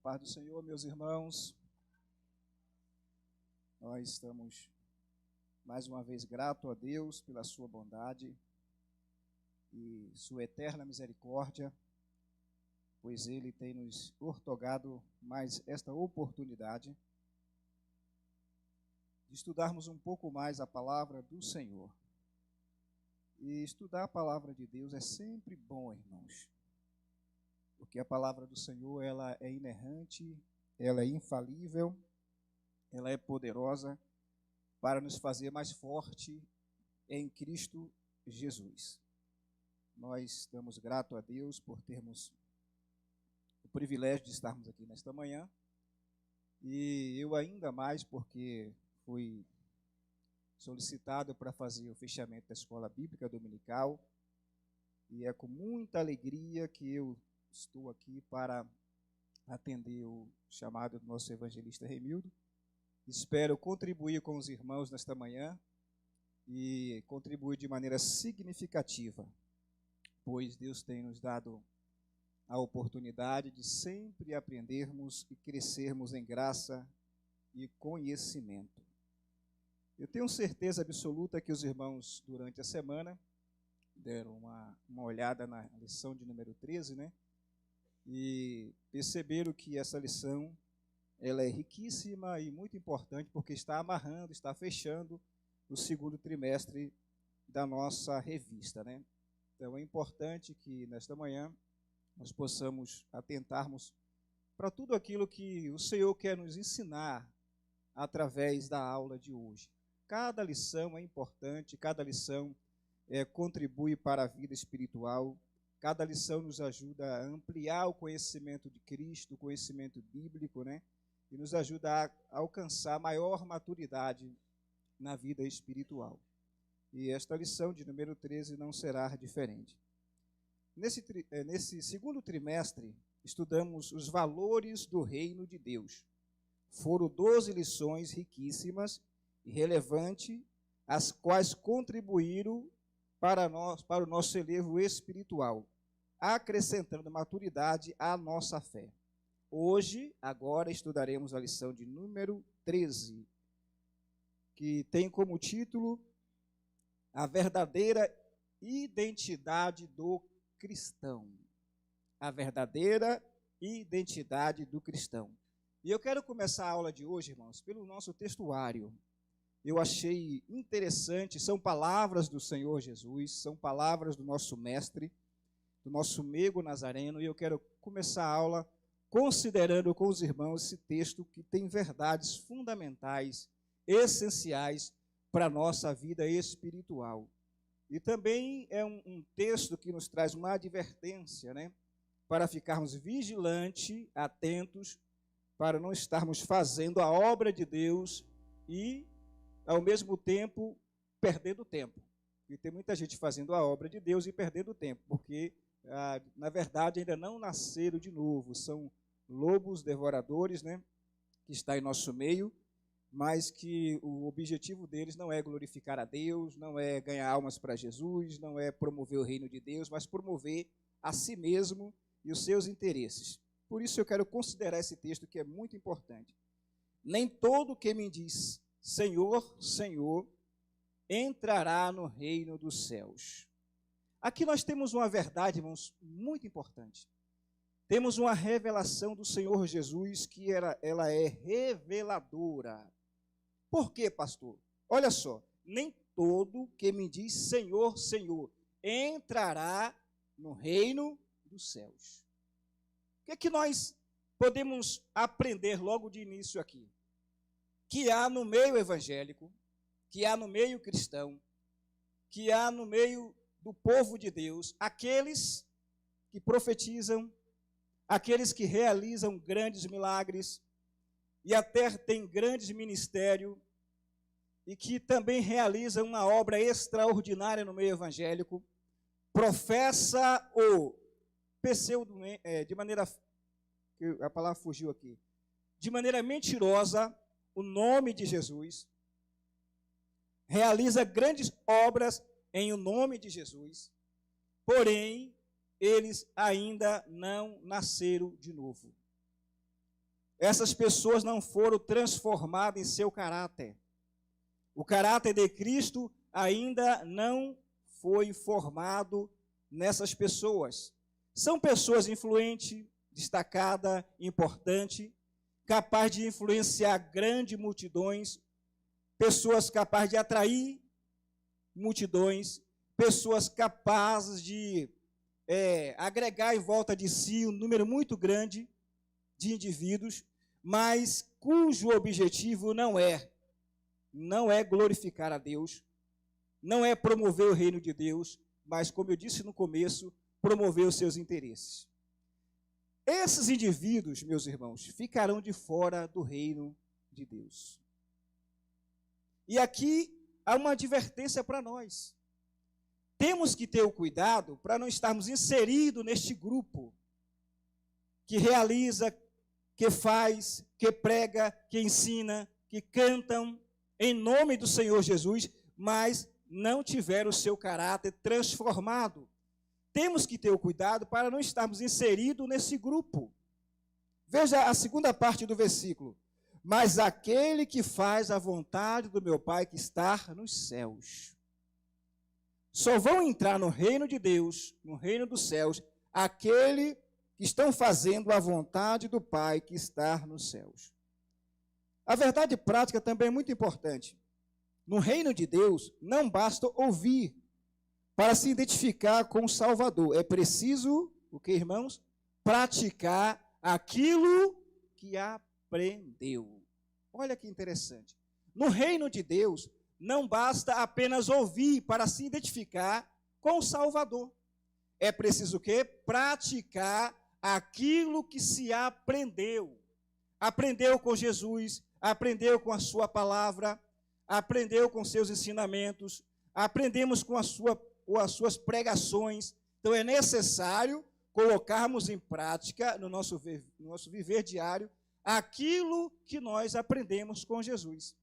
Paz do Senhor, meus irmãos. Nós estamos mais uma vez gratos a Deus pela sua bondade e sua eterna misericórdia, pois Ele tem nos outorgado mais esta oportunidade de estudarmos um pouco mais a palavra do Senhor. E estudar a palavra de Deus é sempre bom, irmãos, porque a palavra do Senhor ela é inerrante, ela é infalível, ela é poderosa para nos fazer mais forte em Cristo Jesus. Nós damos grato a Deus por termos o privilégio de estarmos aqui nesta manhã, e eu ainda mais porque fui solicitado para fazer o fechamento da Escola Bíblica Dominical, e é com muita alegria que eu estou aqui para atender o chamado do nosso evangelista Remildo. Espero contribuir com os irmãos nesta manhã e contribuir de maneira significativa, pois Deus tem nos dado a oportunidade de sempre aprendermos e crescermos em graça e conhecimento. Eu tenho certeza absoluta que os irmãos, durante a semana, deram uma olhada na lição de número 13, né? E perceberam que essa lição ela é riquíssima e muito importante, porque está amarrando, está fechando o segundo trimestre da nossa revista, né? Então é importante que nesta manhã nós possamos atentarmos para tudo aquilo que o Senhor quer nos ensinar através da aula de hoje. Cada lição é importante, cada lição contribui para a vida espiritual, cada lição nos ajuda a ampliar o conhecimento de Cristo, o conhecimento bíblico, né? E nos ajuda a alcançar maior maturidade na vida espiritual. E esta lição de número 13 não será diferente. Nesse segundo trimestre, estudamos os valores do reino de Deus. Foram 12 lições riquíssimas e relevantes, as quais contribuíram para o nosso elevo espiritual, acrescentando maturidade à nossa fé. Hoje, agora, estudaremos a lição de número 13, que tem como título A Verdadeira Identidade do Cristão. A verdadeira identidade do cristão. E eu quero começar a aula de hoje, irmãos, pelo nosso textuário. Eu achei interessante, são palavras do Senhor Jesus, são palavras do nosso mestre, do nosso meigo nazareno, e eu quero começar a aula considerando com os irmãos esse texto que tem verdades fundamentais, essenciais para a nossa vida espiritual. E também é um texto que nos traz uma advertência, né, para ficarmos vigilantes, atentos, para não estarmos fazendo a obra de Deus e, ao mesmo tempo, perdendo tempo. E tem muita gente fazendo a obra de Deus e perdendo tempo, porque, na verdade, ainda não nasceram de novo. São lobos devoradores, né, que está em nosso meio, mas que o objetivo deles não é glorificar a Deus, não é ganhar almas para Jesus, não é promover o reino de Deus, mas promover a si mesmo e os seus interesses. Por isso eu quero considerar esse texto que é muito importante. Nem todo que me diz Senhor, Senhor, entrará no reino dos céus. Aqui nós temos uma verdade, irmãos, muito importante. Temos uma revelação do Senhor Jesus que ela é reveladora. Por quê, pastor? Olha só, nem todo que me diz Senhor, Senhor, entrará no reino dos céus. O que é que nós podemos aprender logo de início aqui? Que há no meio evangélico, que há no meio cristão, que há no meio do povo de Deus, aqueles que profetizam, aqueles que realizam grandes milagres e até têm grandes ministérios e que também realizam uma obra extraordinária no meio evangélico, professa o pseudo, de maneira, a palavra fugiu aqui, de maneira mentirosa, o nome de Jesus, realiza grandes obras em o nome de Jesus, porém, eles ainda não nasceram de novo. essas pessoas não foram transformadas em seu caráter. O caráter de Cristo ainda não foi formado nessas pessoas. São pessoas influentes, destacadas, importantes, capazes de influenciar grandes multidões, pessoas capazes de atrair multidões, pessoas capazes de agregar em volta de si um número muito grande de indivíduos, mas cujo objetivo não é glorificar a Deus, não é promover o reino de Deus, mas, como eu disse no começo, promover os seus interesses. Esses indivíduos, meus irmãos, ficarão de fora do reino de Deus. E aqui há uma advertência para nós. Temos que ter o cuidado para não estarmos inseridos neste grupo que realiza, que faz, que prega, que ensina, que cantam em nome do Senhor Jesus, mas não tiveram o seu caráter transformado. Temos que ter o cuidado para não estarmos inseridos nesse grupo. Veja a segunda parte do versículo. Mas aquele que faz a vontade do meu Pai que está nos céus. Só vão entrar no reino de Deus, no reino dos céus, aquele que estão fazendo a vontade do Pai que está nos céus. A verdade prática também é muito importante. No reino de Deus, não basta ouvir para se identificar com o Salvador. É preciso, o que, irmãos? Praticar aquilo que aprendeu. Olha que interessante. No reino de Deus, não basta apenas ouvir para se identificar com o Salvador. É preciso o quê? Praticar aquilo que se aprendeu. Aprendeu com Jesus, aprendeu com a sua palavra, aprendeu com seus ensinamentos, aprendemos com as suas pregações. Então é necessário colocarmos em prática, no nosso viver diário, aquilo que nós aprendemos com Jesus.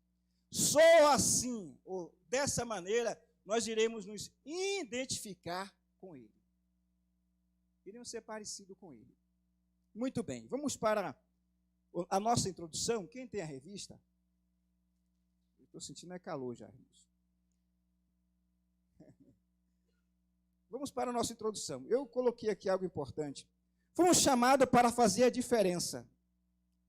Só assim, ou dessa maneira, nós iremos nos identificar com Ele. Iremos ser parecidos com Ele. Muito bem, vamos para a nossa introdução. Quem tem a revista? Eu estou sentindo calor já, irmãos. Vamos para a nossa introdução. Eu coloquei aqui algo importante. Fomos chamados para fazer a diferença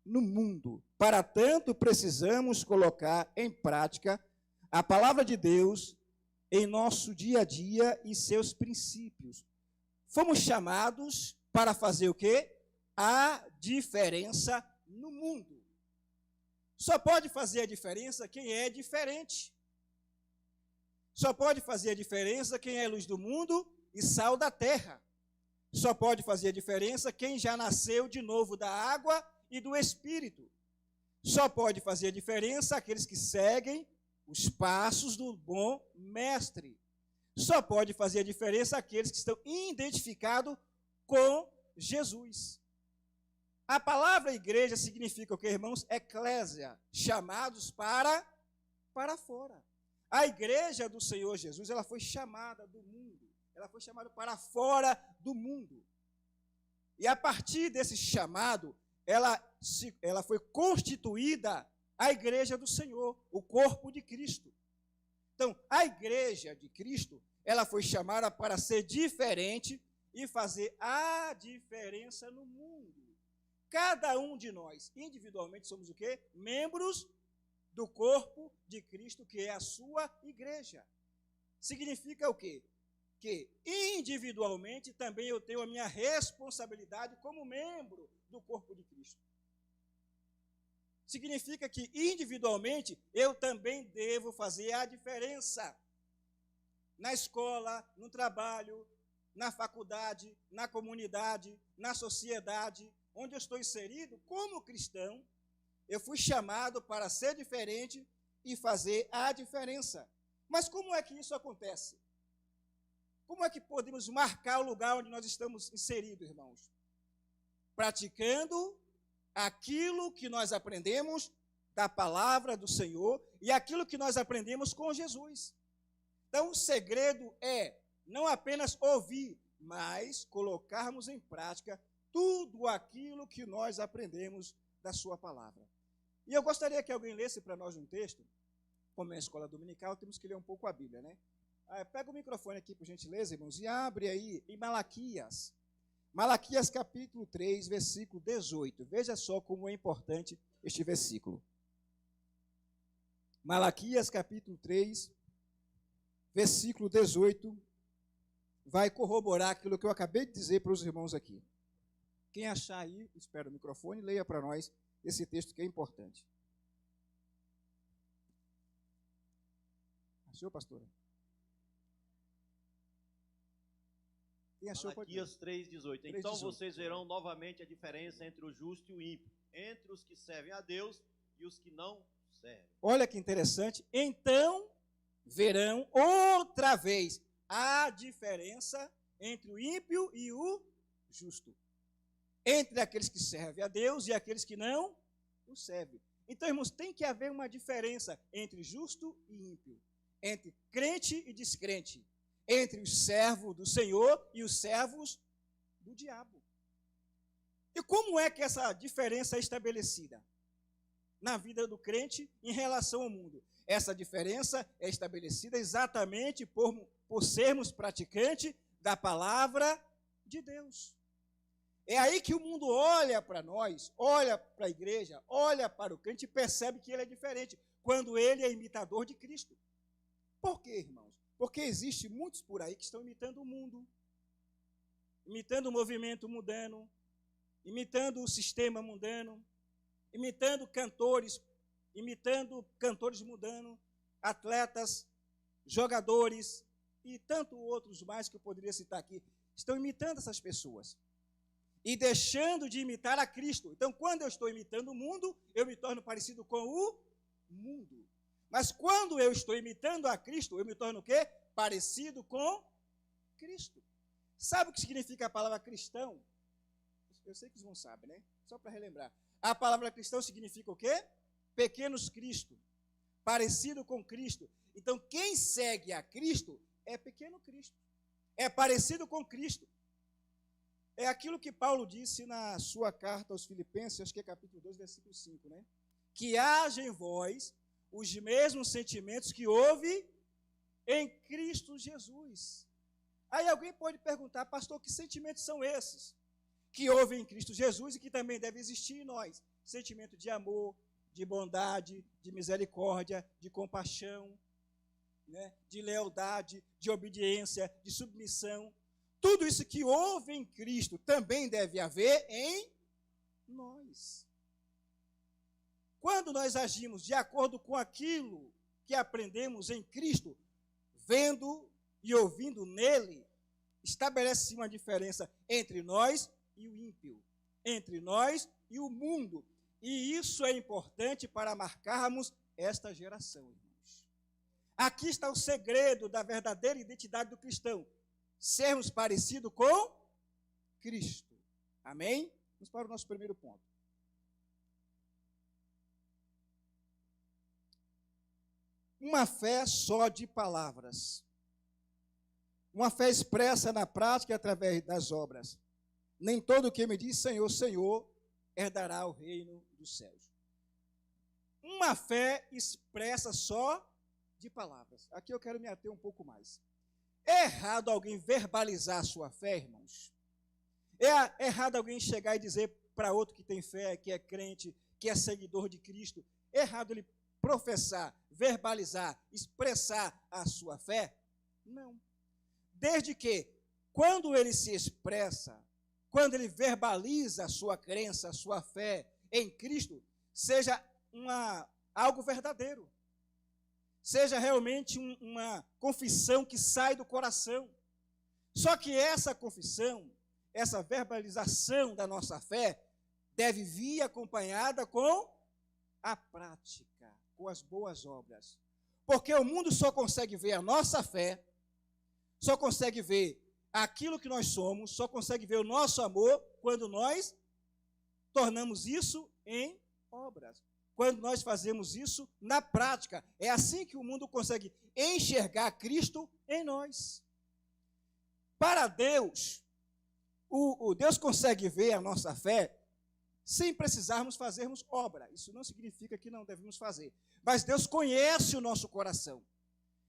no mundo. Para tanto, precisamos colocar em prática a palavra de Deus em nosso dia a dia e seus princípios. Fomos chamados para fazer o quê? A diferença no mundo. Só pode fazer a diferença quem é diferente. Só pode fazer a diferença quem é luz do mundo e sal da terra. Só pode fazer a diferença quem já nasceu de novo da água e do Espírito. Só pode fazer a diferença aqueles que seguem os passos do bom mestre. Só pode fazer a diferença aqueles que estão identificados com Jesus. A palavra igreja significa o que, irmãos? Eclésia, chamados para fora. A igreja do Senhor Jesus, ela foi chamada do mundo. Ela foi chamada para fora do mundo. E a partir desse chamado, ela foi constituída a igreja do Senhor, o corpo de Cristo. Então, a igreja de Cristo, ela foi chamada para ser diferente e fazer a diferença no mundo. Cada um de nós, individualmente, somos o quê? Membros do corpo de Cristo, que é a sua igreja. Significa o quê? Que individualmente também eu tenho a minha responsabilidade como membro do corpo de Cristo. Significa que individualmente eu também devo fazer a diferença na escola, no trabalho, na faculdade, na comunidade, na sociedade, onde eu estou inserido como cristão. Eu fui chamado para ser diferente e fazer a diferença. Mas como é que isso acontece? Como é que podemos marcar o lugar onde nós estamos inseridos, irmãos? Praticando aquilo que nós aprendemos da palavra do Senhor e aquilo que nós aprendemos com Jesus. Então, o segredo é não apenas ouvir, mas colocarmos em prática tudo aquilo que nós aprendemos da sua palavra. E eu gostaria que alguém lesse para nós um texto. Como é a escola dominical, temos que ler um pouco a Bíblia, né? Pega o microfone aqui, por gentileza, irmãos, e abre aí em Malaquias. Malaquias capítulo 3, versículo 18. Veja só como é importante este versículo. Malaquias capítulo 3, versículo 18, vai corroborar aquilo que eu acabei de dizer para os irmãos aqui. Quem achar aí, espera o microfone, leia para nós esse texto que é importante. Achou, pastora? Quem achou, Malaquias 3,18. Então vocês verão novamente a diferença entre o justo e o ímpio, entre os que servem a Deus e os que não servem. Olha que interessante. Então verão outra vez a diferença entre o ímpio e o justo. Entre aqueles que servem a Deus e aqueles que não o servem. Então, irmãos, tem que haver uma diferença entre justo e ímpio, entre crente e descrente, entre os servos do Senhor e os servos do diabo. E como é que essa diferença é estabelecida na vida do crente em relação ao mundo? Essa diferença é estabelecida exatamente por sermos praticantes da palavra de Deus. É aí que o mundo olha para nós, olha para a igreja, olha para o crente e percebe que ele é diferente, quando ele é imitador de Cristo. Por quê, irmãos? Porque existem muitos por aí que estão imitando o mundo, imitando o movimento mundano, imitando o sistema mundano, imitando cantores mundanos, atletas, jogadores e tanto outros mais que eu poderia citar aqui. Estão imitando essas pessoas e deixando de imitar a Cristo. Então, quando eu estou imitando o mundo, eu me torno parecido com o mundo. Mas quando eu estou imitando a Cristo, eu me torno o quê? Parecido com Cristo. Sabe o que significa a palavra cristão? Eu sei que vocês não sabem, né? Só para relembrar. A palavra cristão significa o quê? Pequenos Cristo. Parecido com Cristo. Então, quem segue a Cristo é pequeno Cristo. É parecido com Cristo. É aquilo que Paulo disse na sua carta aos Filipenses, acho que é capítulo 2, versículo 5, né? Que haja em vós os mesmos sentimentos que houve em Cristo Jesus. Aí alguém pode perguntar, pastor, que sentimentos são esses? Que houve em Cristo Jesus e que também deve existir em nós. Sentimento de amor, de bondade, de misericórdia, de compaixão, né? De lealdade, de obediência, de submissão. Tudo isso que houve em Cristo também deve haver em nós. Quando nós agimos de acordo com aquilo que aprendemos em Cristo, vendo e ouvindo nele, estabelece uma diferença entre nós e o ímpio, entre nós e o mundo. E isso é importante para marcarmos esta geração, irmãos. Aqui está o segredo da verdadeira identidade do cristão. Sermos parecidos com Cristo. Amém? Vamos para o nosso primeiro ponto. Uma fé só de palavras. Uma fé expressa na prática e através das obras. Nem todo que me diz Senhor, Senhor, herdará o reino dos céus. Uma fé expressa só de palavras. Aqui eu quero me ater um pouco mais. É errado alguém verbalizar a sua fé, irmãos? É errado alguém chegar e dizer para outro que tem fé, que é crente, que é seguidor de Cristo? É errado ele professar, verbalizar, expressar a sua fé? Não. Desde que, quando ele se expressa, quando ele verbaliza a sua crença, a sua fé em Cristo, seja algo verdadeiro. Seja realmente uma confissão que sai do coração. Só que essa confissão, essa verbalização da nossa fé, deve vir acompanhada com a prática, com as boas obras. Porque o mundo só consegue ver a nossa fé, só consegue ver aquilo que nós somos, só consegue ver o nosso amor quando nós tornamos isso em obras. Quando nós fazemos isso na prática. É assim que o mundo consegue enxergar Cristo em nós. Para Deus, Deus consegue ver a nossa fé sem precisarmos fazermos obra. Isso não significa que não devemos fazer. Mas Deus conhece o nosso coração.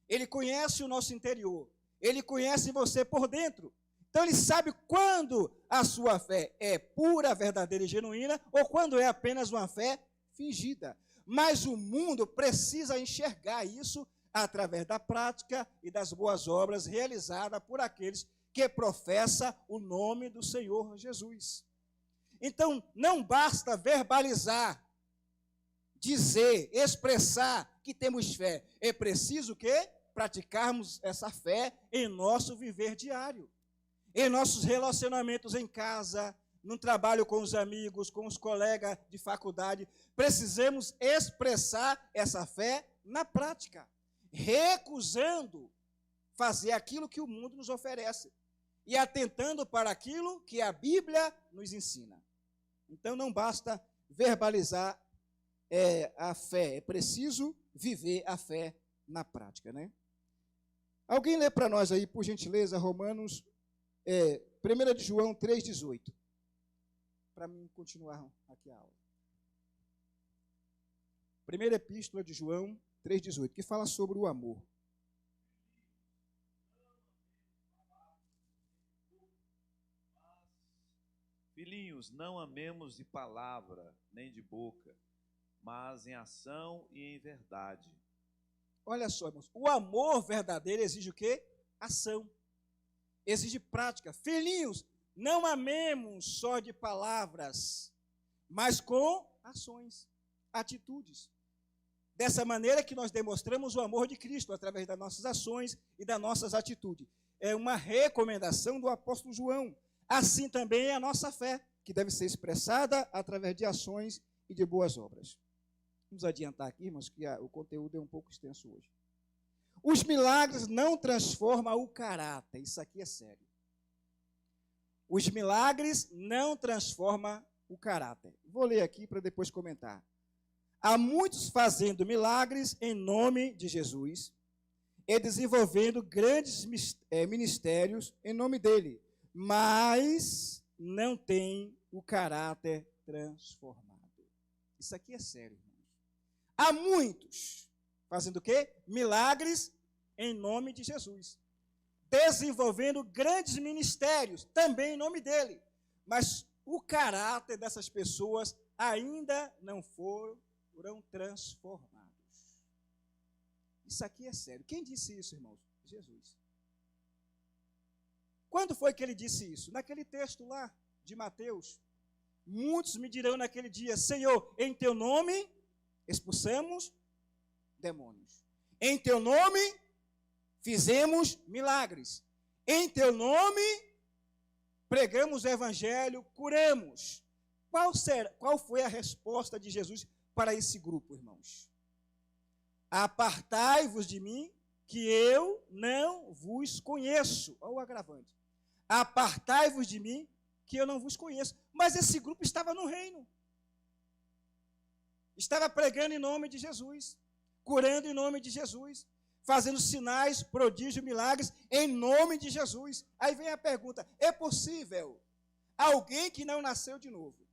Ele conhece o nosso interior. Ele conhece você por dentro. Então, Ele sabe quando a sua fé é pura, verdadeira e genuína, ou quando é apenas uma fé fingida. Mas o mundo precisa enxergar isso através da prática e das boas obras realizadas por aqueles que professam o nome do Senhor Jesus. Então, não basta verbalizar, dizer, expressar que temos fé. É preciso que praticarmos essa fé em nosso viver diário. Em nossos relacionamentos em casa, no trabalho com os amigos, com os colegas de faculdade, precisamos expressar essa fé na prática, recusando fazer aquilo que o mundo nos oferece e atentando para aquilo que a Bíblia nos ensina. Então, não basta verbalizar a fé, é preciso viver a fé na prática, né? Alguém lê para nós aí, por gentileza, Romanos 1 de João 3,18, para mim continuar aqui a aula. Primeira epístola de João 3,18, que fala sobre o amor. Filhinhos, não amemos de palavra, nem de boca, mas em ação e em verdade. Olha só, irmãos, o amor verdadeiro exige o quê? Ação. Exige prática. Filhinhos, não amemos só de palavras, mas com ações, atitudes. Dessa maneira que nós demonstramos o amor de Cristo, através das nossas ações e das nossas atitudes. É uma recomendação do apóstolo João. Assim também é a nossa fé, que deve ser expressada através de ações e de boas obras. Vamos adiantar aqui, irmãos, que o conteúdo é um pouco extenso hoje. Os milagres não transformam o caráter. Isso aqui é sério. Os milagres não transformam o caráter. Vou ler aqui para depois comentar. Há muitos fazendo milagres em nome de Jesus e desenvolvendo grandes ministérios em nome dele, mas não tem o caráter transformado. Isso aqui é sério, irmãos. Há muitos fazendo o quê? Milagres em nome de Jesus. Desenvolvendo grandes ministérios, também em nome dele. Mas o caráter dessas pessoas ainda não foram transformados. Isso aqui é sério. Quem disse isso, irmãos? Jesus. Quando foi que ele disse isso? Naquele texto lá de Mateus. Muitos me dirão naquele dia: Senhor, em teu nome expulsamos demônios. Em teu nome fizemos milagres. Em teu nome pregamos o evangelho, curamos. Qual foi a resposta de Jesus para esse grupo, irmãos? Apartai-vos de mim, que eu não vos conheço. Olha o agravante. Apartai-vos de mim, que eu não vos conheço. Mas esse grupo estava no reino. Estava pregando em nome de Jesus, curando em nome de Jesus, fazendo sinais, prodígios, milagres em nome de Jesus. Aí vem a pergunta: é possível alguém que não nasceu de novo?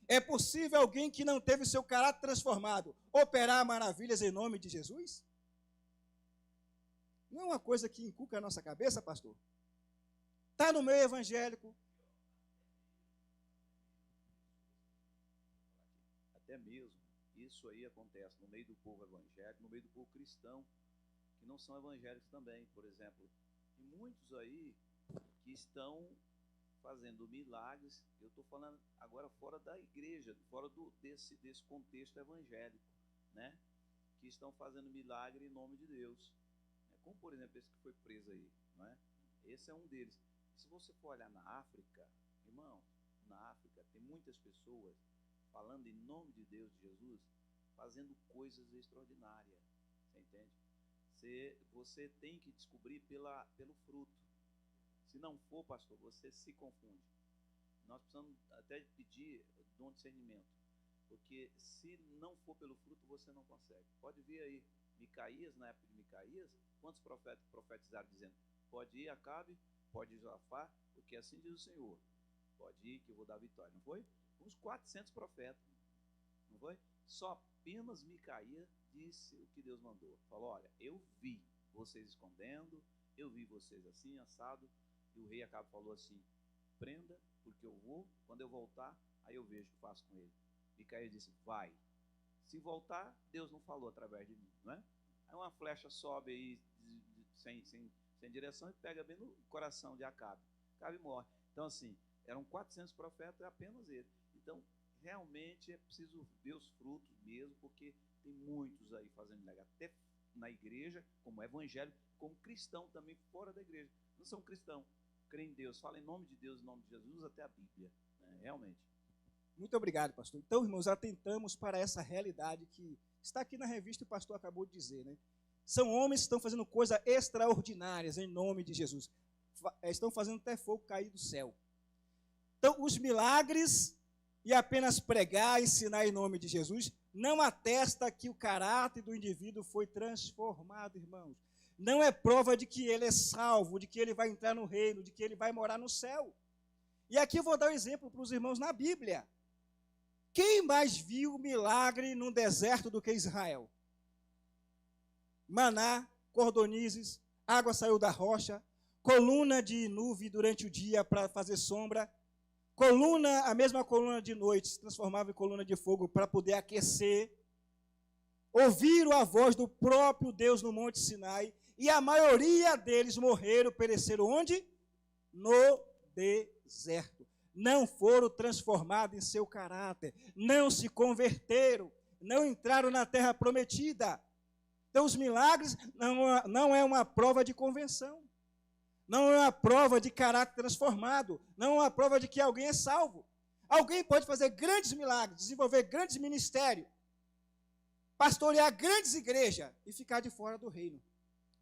É possível alguém que não teve o seu caráter transformado operar maravilhas em nome de Jesus? Não é uma coisa que inculca a nossa cabeça, pastor? Está no meio evangélico. Até mesmo, isso aí acontece no meio do povo evangélico, no meio do povo cristão, que não são evangélicos também, por exemplo. E muitos aí que estão fazendo milagres, eu estou falando agora fora da igreja, fora desse contexto evangélico, né? Que estão fazendo milagre em nome de Deus. Como, por exemplo, esse que foi preso aí, não é? Esse é um deles. Se você for olhar na África, irmão, na África tem muitas pessoas falando em nome de Deus, de Jesus, fazendo coisas extraordinárias, você entende? Você tem que descobrir pelo fruto. Se não for, pastor, você se confunde. Nós precisamos até pedir dom de discernimento, porque se não for pelo fruto, você não consegue. Pode ver aí, Micaías, na época de Micaías, quantos profetas profetizaram dizendo: pode ir, Acabe, pode ir, Josafá, porque assim diz o Senhor. Pode ir que eu vou dar vitória, não foi? uns 400 profetas, não foi? Só apenas Micaías disse o que Deus mandou. Falou, olha, eu vi vocês escondendo, eu vi vocês assim, assado, e o rei Acabe falou assim, prenda, porque eu vou, quando eu voltar, aí eu vejo o que faço com ele. Micaías disse, vai. Se voltar, Deus não falou através de mim, não é? Aí uma flecha sobe aí sem direção e pega bem no coração de Acabe. Acabe morre. Então assim, eram 400 profetas e apenas ele. Então, realmente é preciso ver os frutos mesmo, porque tem muitos aí fazendo milagre, até na igreja, como evangélico, como cristão também fora da igreja. Não são cristãos, creem em Deus, falam em nome de Deus, em nome de Jesus, até a Bíblia, né? Realmente. Muito obrigado, pastor. Então, irmãos, atentamos para essa realidade que está aqui na revista, o pastor acabou de dizer, né? São homens que estão fazendo coisas extraordinárias em nome de Jesus. Estão fazendo até fogo cair do céu. Então, os milagres e apenas pregar, ensinar em nome de Jesus, não atesta que o caráter do indivíduo foi transformado, irmãos. Não é prova de que ele é salvo, de que ele vai entrar no reino, de que ele vai morar no céu. E aqui eu vou dar um exemplo para os irmãos na Bíblia. Quem mais viu milagre no deserto do que Israel? Maná, cordonizes, água saiu da rocha, coluna de nuvem durante o dia para fazer sombra, a mesma coluna de noite se transformava em coluna de fogo para poder aquecer. Ouviram a voz do próprio Deus no Monte Sinai, e a maioria deles morreram, pereceram onde? No deserto. Não foram transformados em seu caráter, não se converteram, não entraram na terra prometida. Então, os milagres não é uma prova de convenção, não é uma prova de caráter transformado, não é uma prova de que alguém é salvo. Alguém pode fazer grandes milagres, desenvolver grandes ministérios, pastorear grandes igrejas e ficar de fora do reino.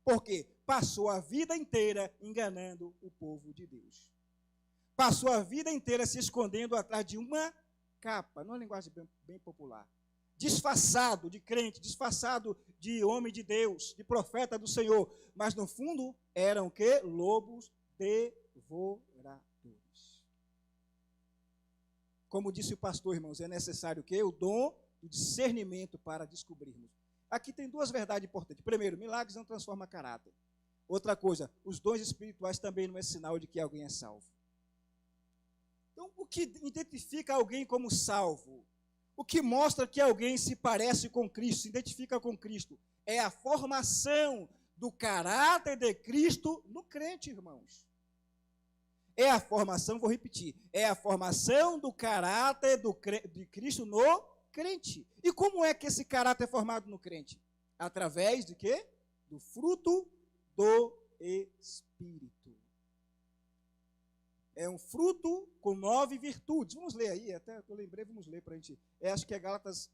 Por quê? Passou a vida inteira enganando o povo de Deus. Passou a vida inteira se escondendo atrás de uma capa, numa linguagem bem popular. Disfarçado de crente, disfarçado de homem de Deus, de profeta do Senhor. Mas no fundo eram o quê? Lobos devoradores. Como disse o pastor, irmãos, é necessário o quê? O dom do discernimento para descobrirmos. Aqui tem duas verdades importantes. Primeiro, milagres não transformam caráter. Outra coisa, os dons espirituais também não é sinal de que alguém é salvo. Então, o que identifica alguém como salvo? O que mostra que alguém se parece com Cristo, se identifica com Cristo, é a formação do caráter de Cristo no crente, irmãos. É a formação, vou repetir, é a formação do caráter de Cristo no crente. E como é que esse caráter é formado no crente? Através de quê? Do fruto do Espírito. É um fruto com 9 virtudes. Vamos ler aí, até eu lembrei, vamos ler para a gente. Acho que é Gálatas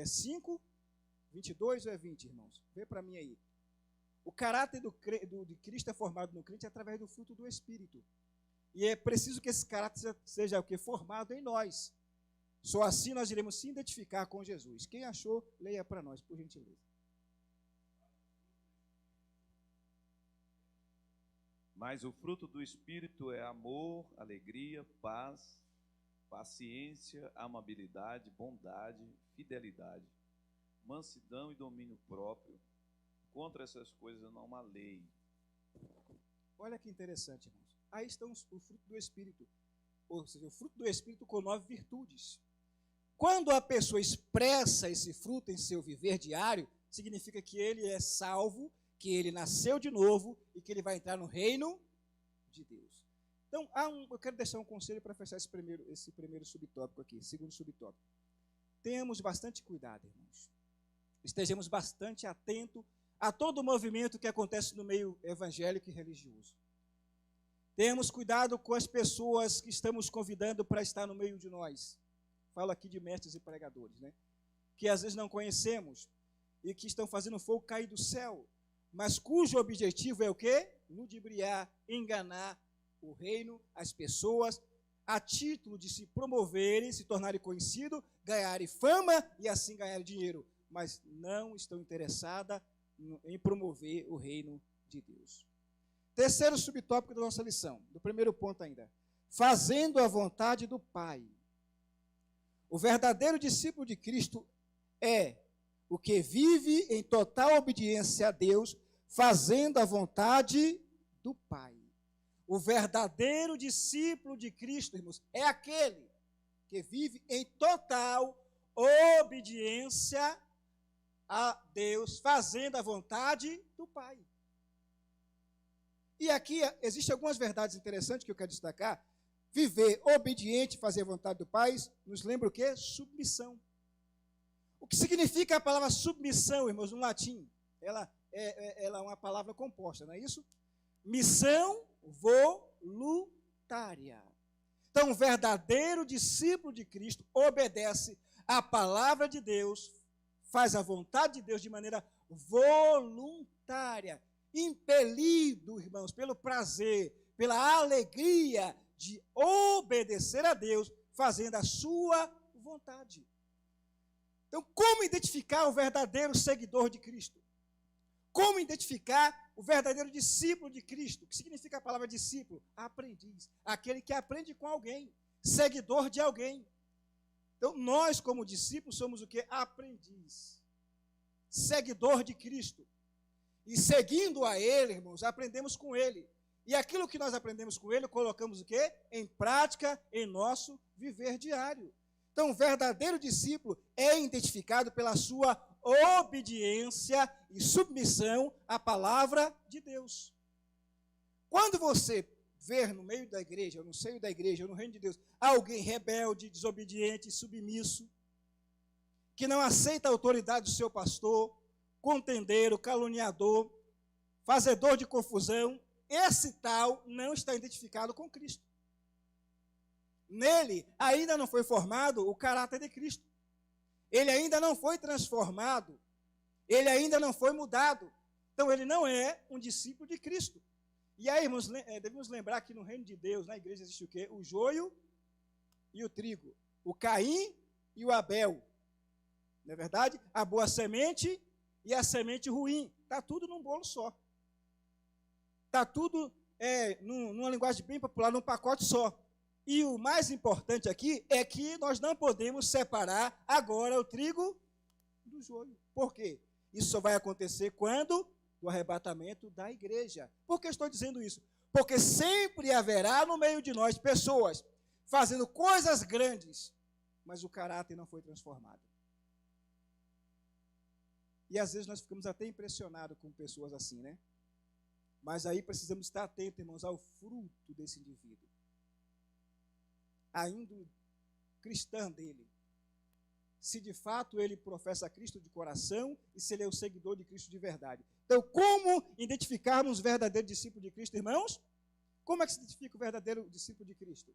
5, 22 ou é 20, irmãos? Vê para mim aí. O caráter de Cristo é formado no crente através do fruto do Espírito. E é preciso que esse caráter seja o quê? Formado em nós. Só assim nós iremos se identificar com Jesus. Quem achou, leia para nós, por gentileza. Mas o fruto do Espírito é amor, alegria, paz, paciência, amabilidade, bondade, fidelidade, mansidão e domínio próprio. Contra essas coisas não há lei. Olha que interessante, irmãos. Aí estão o fruto do Espírito. Ou seja, o fruto do Espírito com 9 virtudes. Quando a pessoa expressa esse fruto em seu viver diário, significa que ele é salvo, que ele nasceu de novo e que ele vai entrar no reino de Deus. Então, eu quero deixar um conselho para fechar esse primeiro subtópico aqui, segundo subtópico. Tenhamos bastante cuidado, irmãos. Estejamos bastante atentos a todo o movimento que acontece no meio evangélico e religioso. Tenhamos cuidado com as pessoas que estamos convidando para estar no meio de nós. Falo aqui de mestres e pregadores, né? Que às vezes não conhecemos e que estão fazendo fogo cair do céu, mas cujo objetivo é o quê? Ludibriar, enganar o reino, as pessoas, a título de se promoverem, se tornarem conhecidos, ganharem fama e assim ganharem dinheiro, mas não estão interessadas em promover o reino de Deus. Terceiro subtópico da nossa lição, do primeiro ponto ainda. Fazendo a vontade do Pai. O verdadeiro discípulo de Cristo é o que vive em total obediência a Deus, fazendo a vontade do Pai. O verdadeiro discípulo de Cristo, irmãos, é aquele que vive em total obediência a Deus, fazendo a vontade do Pai. E aqui existem algumas verdades interessantes que eu quero destacar. Viver obediente, fazer a vontade do Pai, nos lembra o quê? Submissão. O que significa a palavra submissão, irmãos, no latim? Ela é uma palavra composta, não é isso? Missão voluntária. Então, o verdadeiro discípulo de Cristo obedece à palavra de Deus, faz a vontade de Deus de maneira voluntária, impelido, irmãos, pelo prazer, pela alegria de obedecer a Deus, fazendo a sua vontade. Então, como identificar o verdadeiro seguidor de Cristo? Como identificar o verdadeiro discípulo de Cristo? O que significa a palavra discípulo? Aprendiz. Aquele que aprende com alguém, seguidor de alguém. Então, nós, como discípulos, somos o quê? Aprendiz. Seguidor de Cristo. E seguindo a Ele, irmãos, aprendemos com Ele. E aquilo que nós aprendemos com Ele, colocamos o quê? Em prática, em nosso viver diário. Então, o verdadeiro discípulo é identificado pela sua obediência e submissão à palavra de Deus. Quando você ver no meio da igreja, ou no seio da igreja, ou no reino de Deus, alguém rebelde, desobediente, submisso, que não aceita a autoridade do seu pastor, contendeiro, caluniador, fazedor de confusão, esse tal não está identificado com Cristo. Nele ainda não foi formado o caráter de Cristo. Ele ainda não foi transformado. Ele ainda não foi mudado. Então, ele não é um discípulo de Cristo. E aí, irmãos, devemos lembrar que no reino de Deus, na igreja, existe o quê? O joio e o trigo. O Caim e o Abel. Não é verdade? A boa semente e a semente ruim. Está tudo num bolo só. Está tudo, numa linguagem bem popular, num pacote só. E o mais importante aqui é que nós não podemos separar agora o trigo do joio. Por quê? Isso só vai acontecer quando? Do arrebatamento da igreja. Por que estou dizendo isso? Porque sempre haverá no meio de nós pessoas fazendo coisas grandes, mas o caráter não foi transformado. E às vezes nós ficamos até impressionados com pessoas assim, né? Mas aí precisamos estar atentos, irmãos, ao fruto desse indivíduo. A índole cristã dele. Se de fato ele professa Cristo de coração e se ele é o seguidor de Cristo de verdade. Então, como identificarmos o verdadeiro discípulo de Cristo, irmãos? Como é que se identifica o verdadeiro discípulo de Cristo?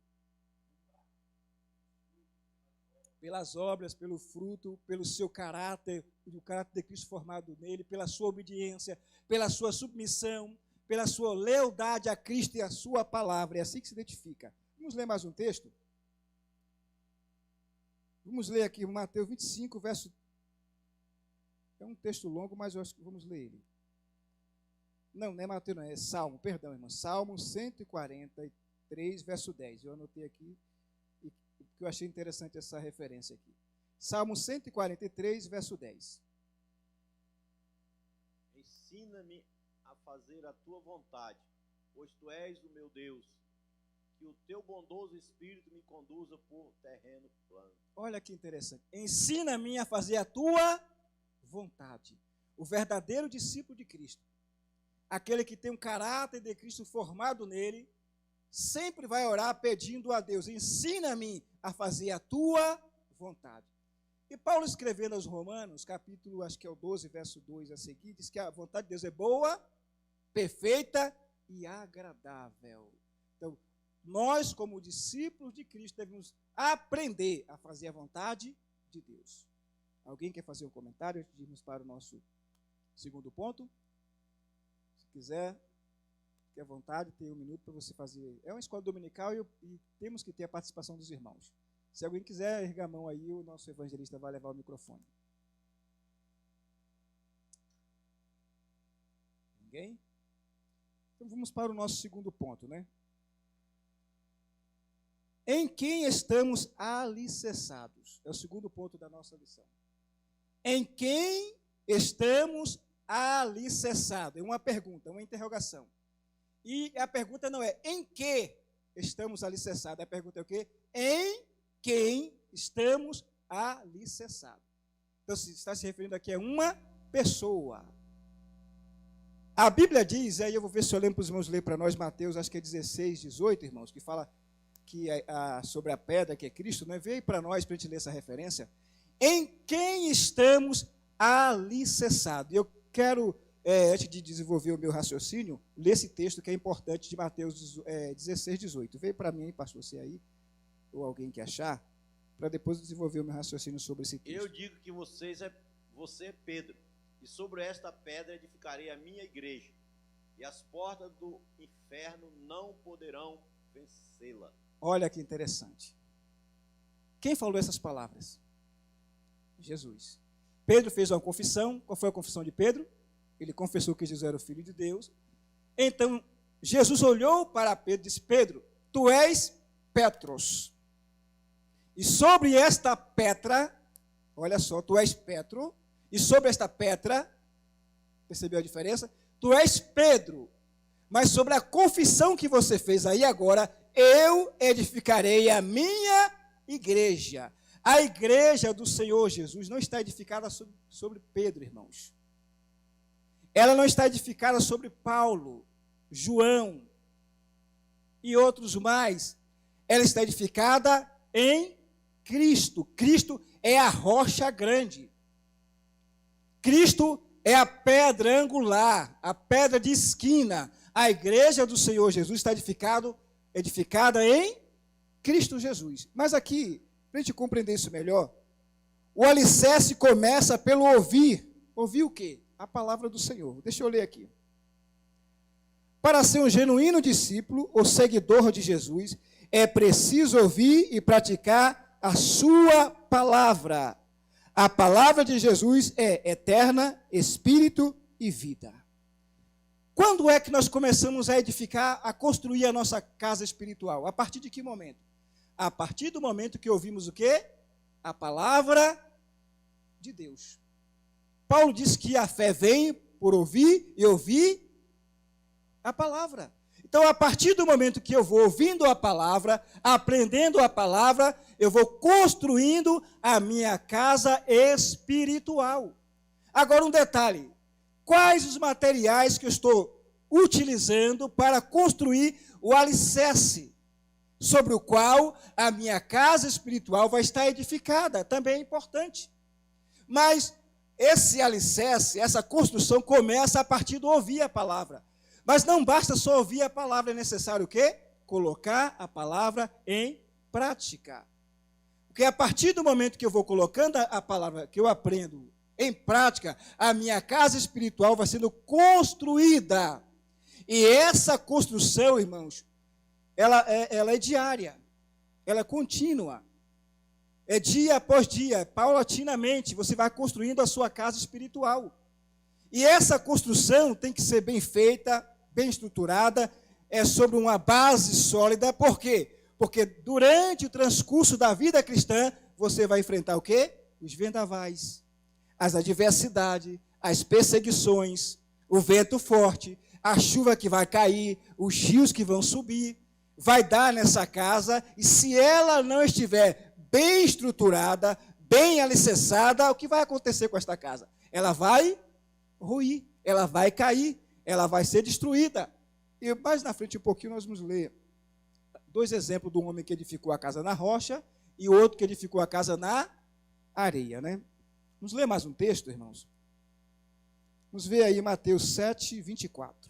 Pelas obras, pelo fruto, pelo seu caráter, o caráter de Cristo formado nele, pela sua obediência, pela sua submissão, pela sua lealdade a Cristo e a sua palavra. É assim que se identifica. Vamos ler mais um texto? Vamos ler aqui Mateus 25, verso... É um texto longo, mas eu acho que vamos ler ele. Não é Mateus, não, é Salmo, perdão, irmão. Salmo 143, verso 10. Eu anotei aqui, porque eu achei interessante essa referência aqui. Salmo 143, verso 10. Ensina-me a fazer a tua vontade, pois tu és o meu Deus. Que o teu bondoso Espírito me conduza por terreno plano. Olha que interessante. Ensina-me a fazer a tua vontade. O verdadeiro discípulo de Cristo, aquele que tem um caráter de Cristo formado nele, sempre vai orar pedindo a Deus, ensina-me a fazer a tua vontade. E Paulo escrevendo aos Romanos, capítulo, acho que é o 12, verso 2 a seguir, diz que a vontade de Deus é boa, perfeita e agradável. Então, nós, como discípulos de Cristo, devemos aprender a fazer a vontade de Deus. Alguém quer fazer um comentário antes de irmos para o nosso segundo ponto? Se quiser, fique à vontade, tem um minuto para você fazer. É uma escola dominical e temos que ter a participação dos irmãos. Se alguém quiser, erga a mão aí, o nosso evangelista vai levar o microfone. Ninguém? Então vamos para o nosso segundo ponto, né? Em quem estamos alicerçados? É o segundo ponto da nossa lição. Em quem estamos alicerçados? É uma pergunta, uma interrogação. E a pergunta não é em que estamos alicerçados. A pergunta é o quê? Em quem estamos alicerçados. Então, se está se referindo aqui a uma pessoa. A Bíblia diz, aí eu vou ver se eu lembro para os irmãos ler para nós, Mateus, acho que é 16, 18, irmãos, que fala que sobre a pedra que é Cristo, né? Veio para nós, para a gente ler essa referência. Em quem estamos alicerçados? Eu quero, antes de desenvolver o meu raciocínio, ler esse texto que é importante de Mateus 16, 18. Veio para mim, pastor, você aí, ou alguém que achar, para depois desenvolver o meu raciocínio sobre esse texto. Eu digo que você é Pedro, e sobre esta pedra edificarei a minha igreja, e as portas do inferno não poderão vencê-la. Olha que interessante. Quem falou essas palavras? Jesus. Pedro fez uma confissão. Qual foi a confissão de Pedro? Ele confessou que Jesus era o Filho de Deus. Então, Jesus olhou para Pedro e disse: Pedro, tu és Petros. E sobre esta pedra, olha só, tu és Petro, e sobre esta pedra, percebeu a diferença? Tu és Pedro, mas sobre a confissão que você fez aí agora, eu edificarei a minha igreja. A igreja do Senhor Jesus não está edificada sobre Pedro, irmãos. Ela não está edificada sobre Paulo, João e outros mais. Ela está edificada em Cristo. Cristo é a rocha grande. Cristo é a pedra angular, a pedra de esquina. A igreja do Senhor Jesus está edificada em Cristo Jesus. Mas aqui, para a gente compreender isso melhor, o alicerce começa pelo ouvir. Ouvir o quê? A palavra do Senhor. Deixa eu ler aqui. Para ser um genuíno discípulo ou seguidor de Jesus, é preciso ouvir e praticar a sua palavra. A palavra de Jesus é eterna, espírito e vida. Quando é que nós começamos a edificar, a construir a nossa casa espiritual? A partir de que momento? A partir do momento que ouvimos o quê? A palavra de Deus. Paulo diz que a fé vem por ouvir e ouvir a palavra. Então, a partir do momento que eu vou ouvindo a palavra, aprendendo a palavra, eu vou construindo a minha casa espiritual. Agora, um detalhe. Quais os materiais que eu estou utilizando para construir o alicerce sobre o qual a minha casa espiritual vai estar edificada? Também é importante. Mas esse alicerce, essa construção começa a partir do ouvir a palavra. Mas não basta só ouvir a palavra, é necessário o quê? Colocar a palavra em prática. Porque a partir do momento que eu vou colocando a palavra que eu aprendo em prática, a minha casa espiritual vai sendo construída. E essa construção, irmãos, ela é diária, ela é contínua. É dia após dia, paulatinamente, você vai construindo a sua casa espiritual. E essa construção tem que ser bem feita, bem estruturada, sobre uma base sólida. Por quê? Porque durante o transcurso da vida cristã, você vai enfrentar o quê? Os vendavais, as adversidades, as perseguições, o vento forte, a chuva que vai cair, os rios que vão subir, vai dar nessa casa, e se ela não estiver bem estruturada, bem alicerçada, o que vai acontecer com esta casa? Ela vai ruir, ela vai cair, ela vai ser destruída. E mais na frente um pouquinho nós vamos ler 2 exemplos de um homem que edificou a casa na rocha e outro que edificou a casa na areia, né? Vamos ler mais um texto, irmãos? Vamos ver aí Mateus 7, 24.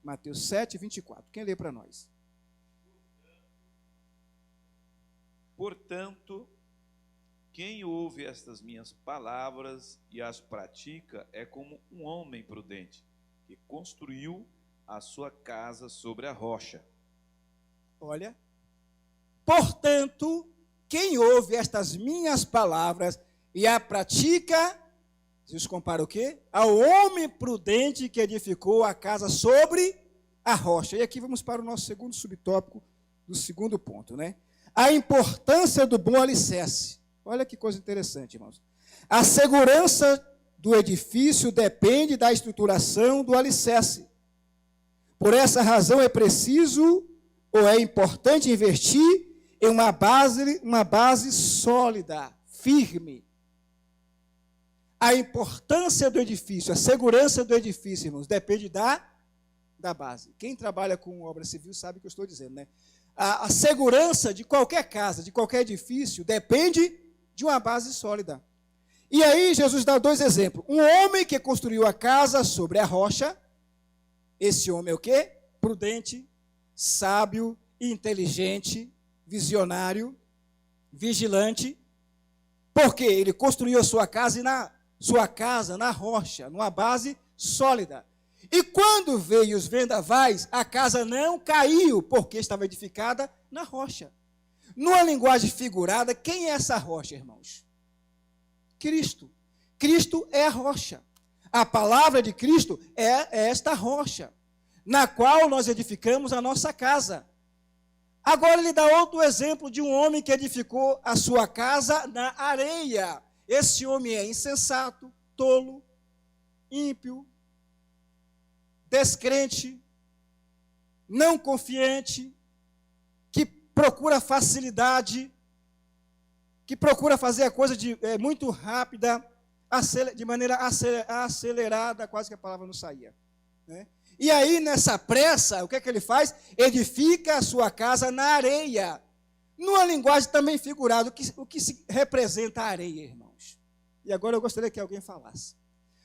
Mateus 7, 24. Quem lê para nós? Portanto, quem ouve estas minhas palavras e as pratica é como um homem prudente, que construiu a sua casa sobre a rocha. Olha, portanto, quem ouve estas minhas palavras e a pratica, Jesus compara o quê? Ao homem prudente que edificou a casa sobre a rocha. E aqui vamos para o nosso segundo subtópico do segundo ponto, né? a importância do bom alicerce. Olha que coisa interessante, irmãos. A segurança do edifício depende da estruturação do alicerce. Por essa razão é preciso ou é importante investir em uma base sólida, firme. A importância do edifício, a segurança do edifício, irmãos, depende da base. Quem trabalha com obra civil sabe o que eu estou dizendo, né? A segurança de qualquer casa, de qualquer edifício, depende de uma base sólida. E aí Jesus dá 2 exemplos. Um homem que construiu a casa sobre a rocha. Esse homem é o quê? Prudente, sábio, inteligente, visionário, vigilante. Porque ele construiu a sua casa na rocha, numa base sólida. E quando veio os vendavais, a casa não caiu, porque estava edificada na rocha. Numa linguagem figurada, quem é essa rocha, irmãos? Cristo. Cristo é a rocha. A palavra de Cristo é esta rocha, na qual nós edificamos a nossa casa. Agora ele dá outro exemplo de um homem que edificou a sua casa na areia. Esse homem é insensato, tolo, ímpio, descrente, não confiante, que procura facilidade, que procura fazer a coisa muito rápida, de maneira acelerada, quase que a palavra não saía, né? E aí, nessa pressa, o que é que ele faz? Edifica a sua casa na areia. Numa linguagem também figurada, o que se representa a areia, irmãos? E agora eu gostaria que alguém falasse.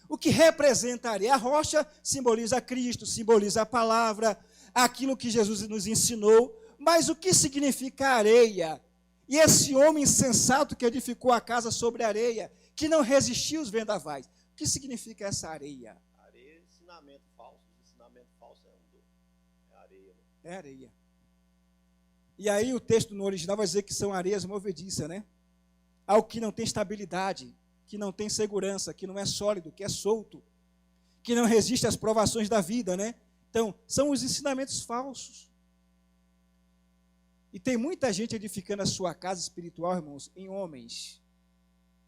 O que representa a areia? A rocha simboliza Cristo, simboliza a palavra, aquilo que Jesus nos ensinou. Mas o que significa areia? E esse homem insensato que edificou a casa sobre a areia, que não resistiu aos vendavais, o que significa essa areia? Areia é ensinamento falso. Ensinamento falso é areia. É areia. E aí o texto no original vai dizer que são areias movediças, né? Algo que não tem estabilidade, que não tem segurança, que não é sólido, que é solto, que não resiste às provações da vida, né? Então, são os ensinamentos falsos. E tem muita gente edificando a sua casa espiritual, irmãos, em homens,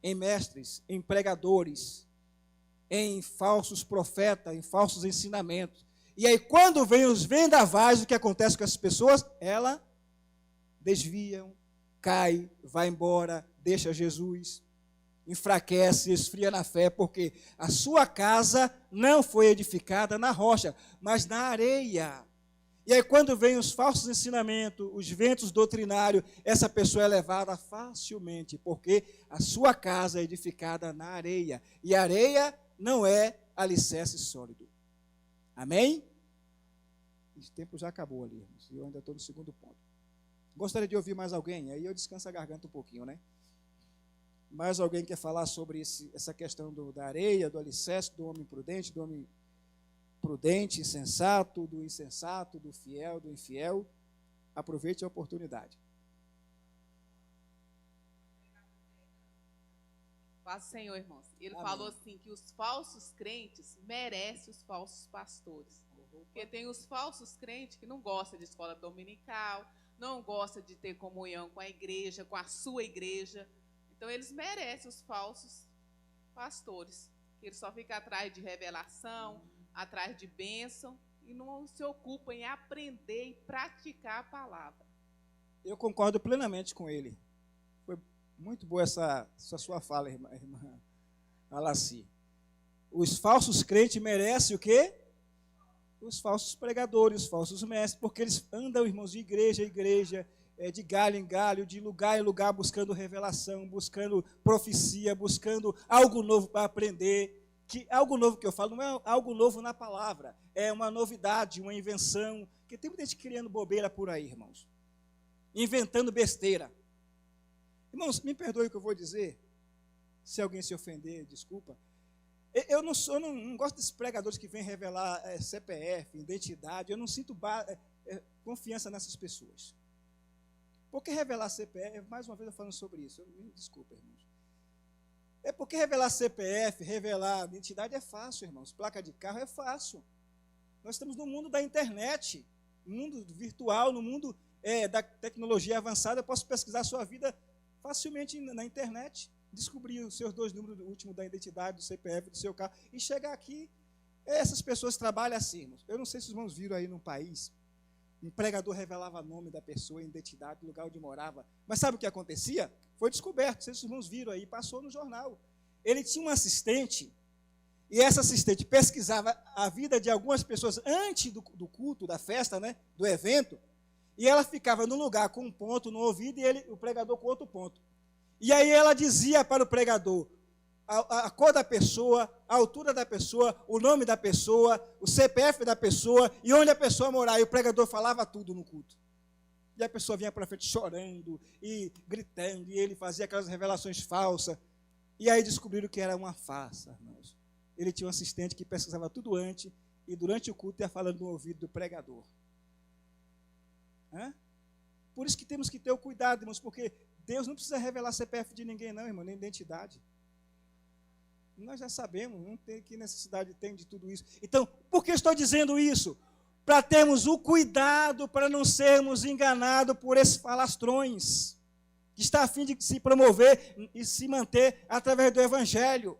em mestres, em pregadores, em falsos profetas, em falsos ensinamentos. E aí, quando vem os vendavais, o que acontece com essas pessoas? Elas desviam, cai, vai embora, deixa Jesus, enfraquece, esfria na fé, porque a sua casa não foi edificada na rocha, mas na areia. E aí, quando vem os falsos ensinamentos, os ventos doutrinários, essa pessoa é levada facilmente, porque a sua casa é edificada na areia. E a areia não é alicerce sólido. Amém? O tempo já acabou ali, eu ainda estou no segundo ponto. Gostaria de ouvir mais alguém, aí eu descanso a garganta um pouquinho, né? Mais alguém quer falar sobre essa questão da areia, do alicerce, do homem prudente, insensato, do insensato, do fiel, do infiel? Aproveite a oportunidade. Paz do Senhor, irmãos. Ele Amém. falou assim, que os falsos crentes merecem os falsos pastores. Porque tem os falsos crentes que não gostam de escola dominical, não gostam de ter comunhão com a igreja, com a sua igreja. Então, eles merecem os falsos pastores, que eles só ficam atrás de revelação, atrás de bênção, e não se ocupam em aprender e praticar a palavra. Eu concordo plenamente com ele. Foi muito boa essa sua fala, irmã Alaci. Os falsos crentes merecem o quê? Os falsos pregadores, os falsos mestres, porque eles andam, irmãos, de igreja em igreja, de galho em galho, de lugar em lugar, buscando revelação, buscando profecia, buscando algo novo para aprender. Que algo novo que eu falo não é algo novo na palavra, é uma novidade, uma invenção, porque tem muita gente criando bobeira por aí, irmãos, inventando besteira. Irmãos, me perdoe o que eu vou dizer, se alguém se ofender, desculpa. Eu não gosto desses pregadores que vêm revelar CPF, identidade, eu não sinto confiança nessas pessoas. Por que revelar CPF? Mais uma vez eu falando sobre isso, me desculpa, irmãos. É porque revelar CPF, revelar identidade é fácil, irmãos. Placa de carro é fácil. Nós estamos no mundo da internet, no mundo virtual, no mundo da tecnologia avançada, eu posso pesquisar a sua vida facilmente na internet, descobrir os seus 2 números do último da identidade, do CPF, do seu carro, e chegar aqui. Essas pessoas trabalham assim, irmãos. Eu não sei se os irmãos viram aí num país, um pregador revelava o nome da pessoa, a identidade, o lugar onde morava. Mas sabe o que acontecia? Foi descoberto, não sei se os irmãos viram aí, passou no jornal. Ele tinha um assistente, e essa assistente pesquisava a vida de algumas pessoas antes do culto, da festa, né, do evento, e ela ficava num lugar com um ponto no ouvido e o pregador com outro ponto. E aí ela dizia para o pregador a cor da pessoa, a altura da pessoa, o nome da pessoa, o CPF da pessoa e onde a pessoa morar. E o pregador falava tudo no culto. E a pessoa vinha para frente chorando e gritando, e ele fazia aquelas revelações falsas. E aí descobriram que era uma farsa, irmãos. Ele tinha um assistente que pesquisava tudo antes, e durante o culto ia falando no ouvido do pregador. Por isso que temos que ter o cuidado, irmãos, porque Deus não precisa revelar CPF de ninguém, não, irmão, nem identidade. Nós já sabemos, não tem que necessidade tem de tudo isso. Então, por que estou dizendo isso? Para termos o cuidado, para não sermos enganados por esses falastrões, que está a fim de se promover e se manter através do Evangelho.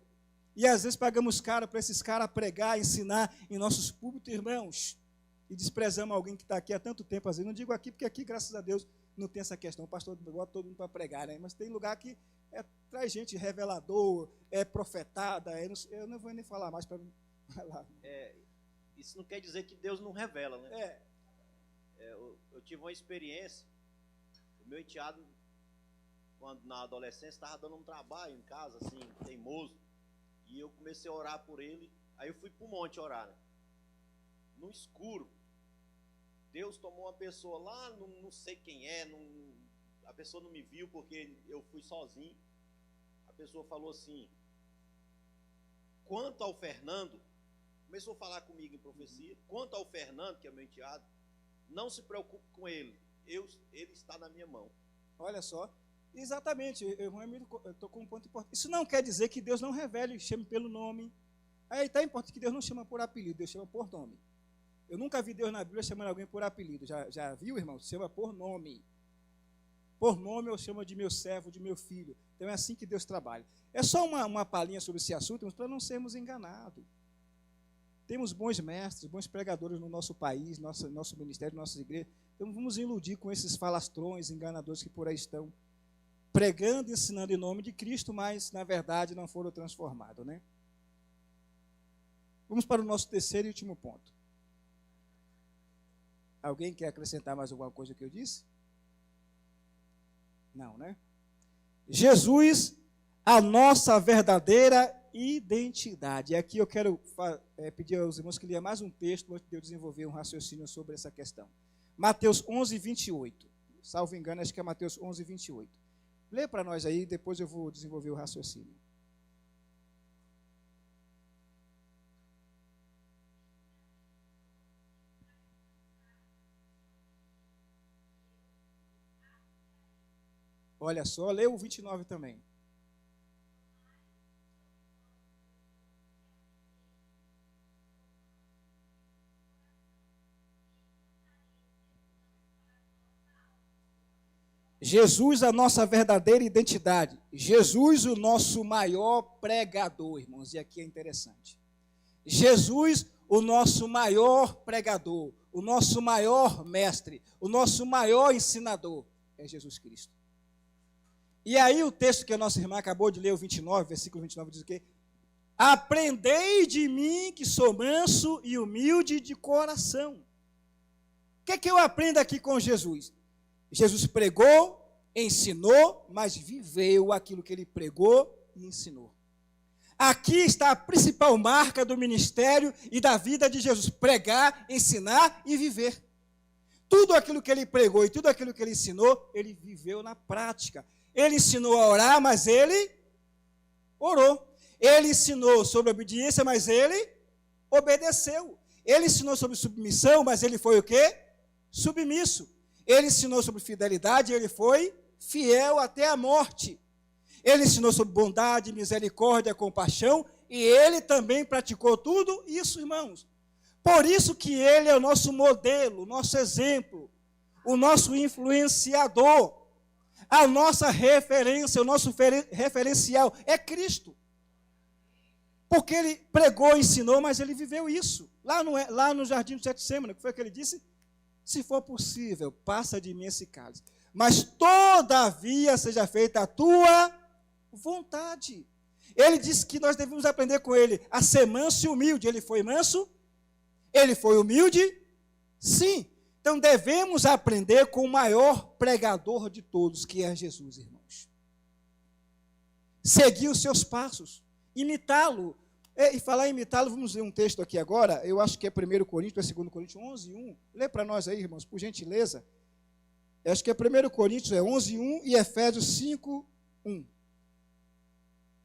E às vezes pagamos caro para esses caras pregar, ensinar em nossos púlpitos, irmãos, e desprezamos alguém que está aqui há tanto tempo. Às vezes, não digo aqui, porque aqui, graças a Deus, não tem essa questão. O pastor bota todo mundo para pregar, né? Mas tem lugar que traz gente revelador, profetada. Eu não vou nem falar mais para falar. Isso não quer dizer que Deus não revela, né? Eu tive uma experiência. O meu enteado, quando na adolescência, estava dando um trabalho em casa, assim, teimoso. E eu comecei a orar por ele. Aí eu fui para o monte orar, né? No escuro. Deus tomou uma pessoa lá, não sei quem a pessoa não me viu porque eu fui sozinho. A pessoa falou assim: quanto ao Fernando, começou a falar comigo em profecia, quanto ao Fernando, que é meu enteado, não se preocupe com ele, ele está na minha mão. Olha só, exatamente, eu estou com um ponto importante. Isso não quer dizer que Deus não revele, chame pelo nome. Aí está importante que Deus não chama por apelido, Deus chama por nome. Eu nunca vi Deus na Bíblia chamando alguém por apelido. Já viu, irmão? Chama por nome. Por nome eu chamo de meu servo, de meu filho. Então é assim que Deus trabalha. É só uma palhinha sobre esse assunto, mas para não sermos enganados. Temos bons mestres, bons pregadores no nosso país, nosso ministério, nossas igrejas. Então vamos iludir com esses falastrões, enganadores que por aí estão, pregando e ensinando em nome de Cristo, mas na verdade não foram transformados, né? Vamos para o nosso terceiro e último ponto. Alguém quer acrescentar mais alguma coisa que eu disse? Não, né? Jesus, a nossa verdadeira identidade. E aqui eu quero pedir aos irmãos que leiam mais um texto antes de eu desenvolver um raciocínio sobre essa questão. Mateus 11, 28. Salvo engano, acho que é Mateus 11, 28. Lê para nós aí, depois eu vou desenvolver o raciocínio. Olha só, lê o 29 também. Jesus, a nossa verdadeira identidade. Jesus, o nosso maior pregador, irmãos. E aqui é interessante. Jesus, o nosso maior pregador, o nosso maior mestre, o nosso maior ensinador é Jesus Cristo. E aí o texto que a nossa irmã acabou de ler, o 29, versículo 29, diz o quê? Aprendei de mim que sou manso e humilde de coração. O que é que eu aprendo aqui com Jesus? Jesus pregou, ensinou, mas viveu aquilo que ele pregou e ensinou. Aqui está a principal marca do ministério e da vida de Jesus: pregar, ensinar e viver. Tudo aquilo que ele pregou e tudo aquilo que ele ensinou, ele viveu na prática. Ele ensinou a orar, mas ele orou. Ele ensinou sobre obediência, mas ele obedeceu. Ele ensinou sobre submissão, mas ele foi o quê? Submisso. Ele ensinou sobre fidelidade, ele foi fiel até a morte. Ele ensinou sobre bondade, misericórdia, compaixão, e ele também praticou tudo isso, irmãos. Por isso que ele é o nosso modelo, nosso exemplo, o nosso influenciador, a nossa referência, o nosso referencial é Cristo. Porque ele pregou, ensinou, mas ele viveu isso. Lá no jardim do Getsêmani, que foi o que ele disse? Se for possível, passa de mim esse cálice. Mas todavia seja feita a tua vontade. Ele disse que nós devemos aprender com ele a ser manso e humilde. Ele foi manso? Ele foi humilde? Sim. Então devemos aprender com o maior pregador de todos, que é Jesus, irmãos. Seguir os seus passos, imitá-lo. E falar em imitá-lo, vamos ler um texto aqui agora, eu acho que é 1 Coríntios, é 2 Coríntios 11:1. Lê para nós aí, irmãos, por gentileza. Eu acho que é 1 Coríntios 11:1 e Efésios 5:1.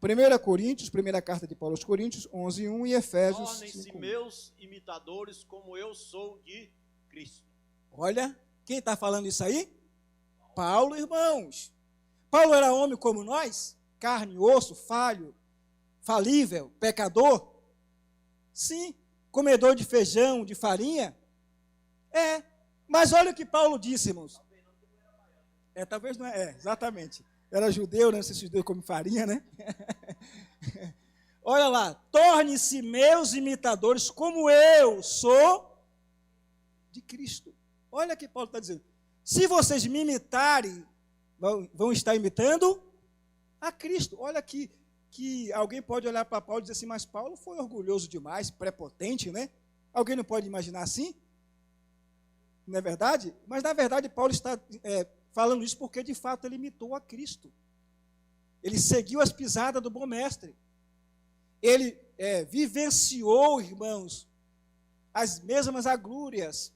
1 Coríntios, primeira carta de Paulo aos Coríntios, 11:1 e Efésios 5:1. Tornem-se meus imitadores como eu sou de Cristo. Olha, quem está falando isso aí? Paulo, irmãos. Paulo era homem como nós, carne, osso, falho, falível, pecador? Sim. Comedor de feijão, de farinha? É. Mas olha o que Paulo disse, irmãos. Talvez não é. Exatamente. Era judeu, né? Não sei se judeu come farinha, né? Olha lá. Torne-se meus imitadores como eu sou de Cristo. Olha o que Paulo está dizendo. Se vocês me imitarem, vão estar imitando a Cristo. Olha aqui. Que alguém pode olhar para Paulo e dizer assim, mas Paulo foi orgulhoso demais, prepotente, né? Alguém não pode imaginar assim? Não é verdade? Mas, na verdade, Paulo está falando isso porque, de fato, ele imitou a Cristo. Ele seguiu as pisadas do bom mestre. Ele vivenciou, irmãos, as mesmas agruras.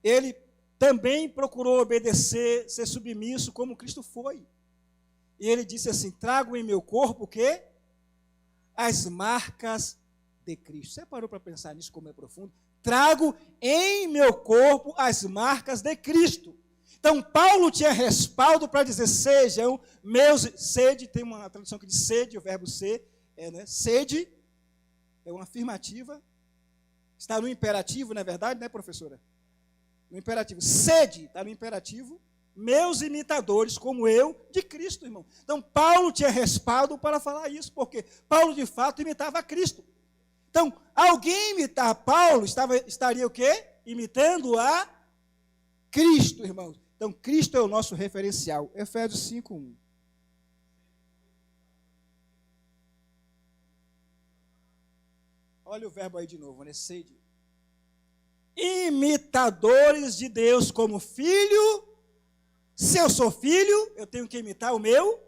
Ele também procurou obedecer, ser submisso, como Cristo foi. E ele disse assim, trago em meu corpo o quê? As marcas de Cristo. Você parou para pensar nisso, como é profundo? Trago em meu corpo as marcas de Cristo. Então, Paulo tinha respaldo para dizer, sejam meus... Sede, tem uma tradução que diz sede, o verbo ser, né? Sede, é uma afirmativa. Está no imperativo, não é verdade, né, professora? No imperativo. Sede, está no imperativo. Meus imitadores, como eu, de Cristo, irmão. Então, Paulo tinha respaldo para falar isso, porque Paulo, de fato, imitava a Cristo. Então, alguém imitar Paulo, estaria o quê? Imitando a Cristo, irmãos. Então, Cristo é o nosso referencial. Efésios 5:1. Olha o verbo aí de novo, né? Sede. Imitadores de Deus como filho. Se eu sou filho, eu tenho que imitar o meu.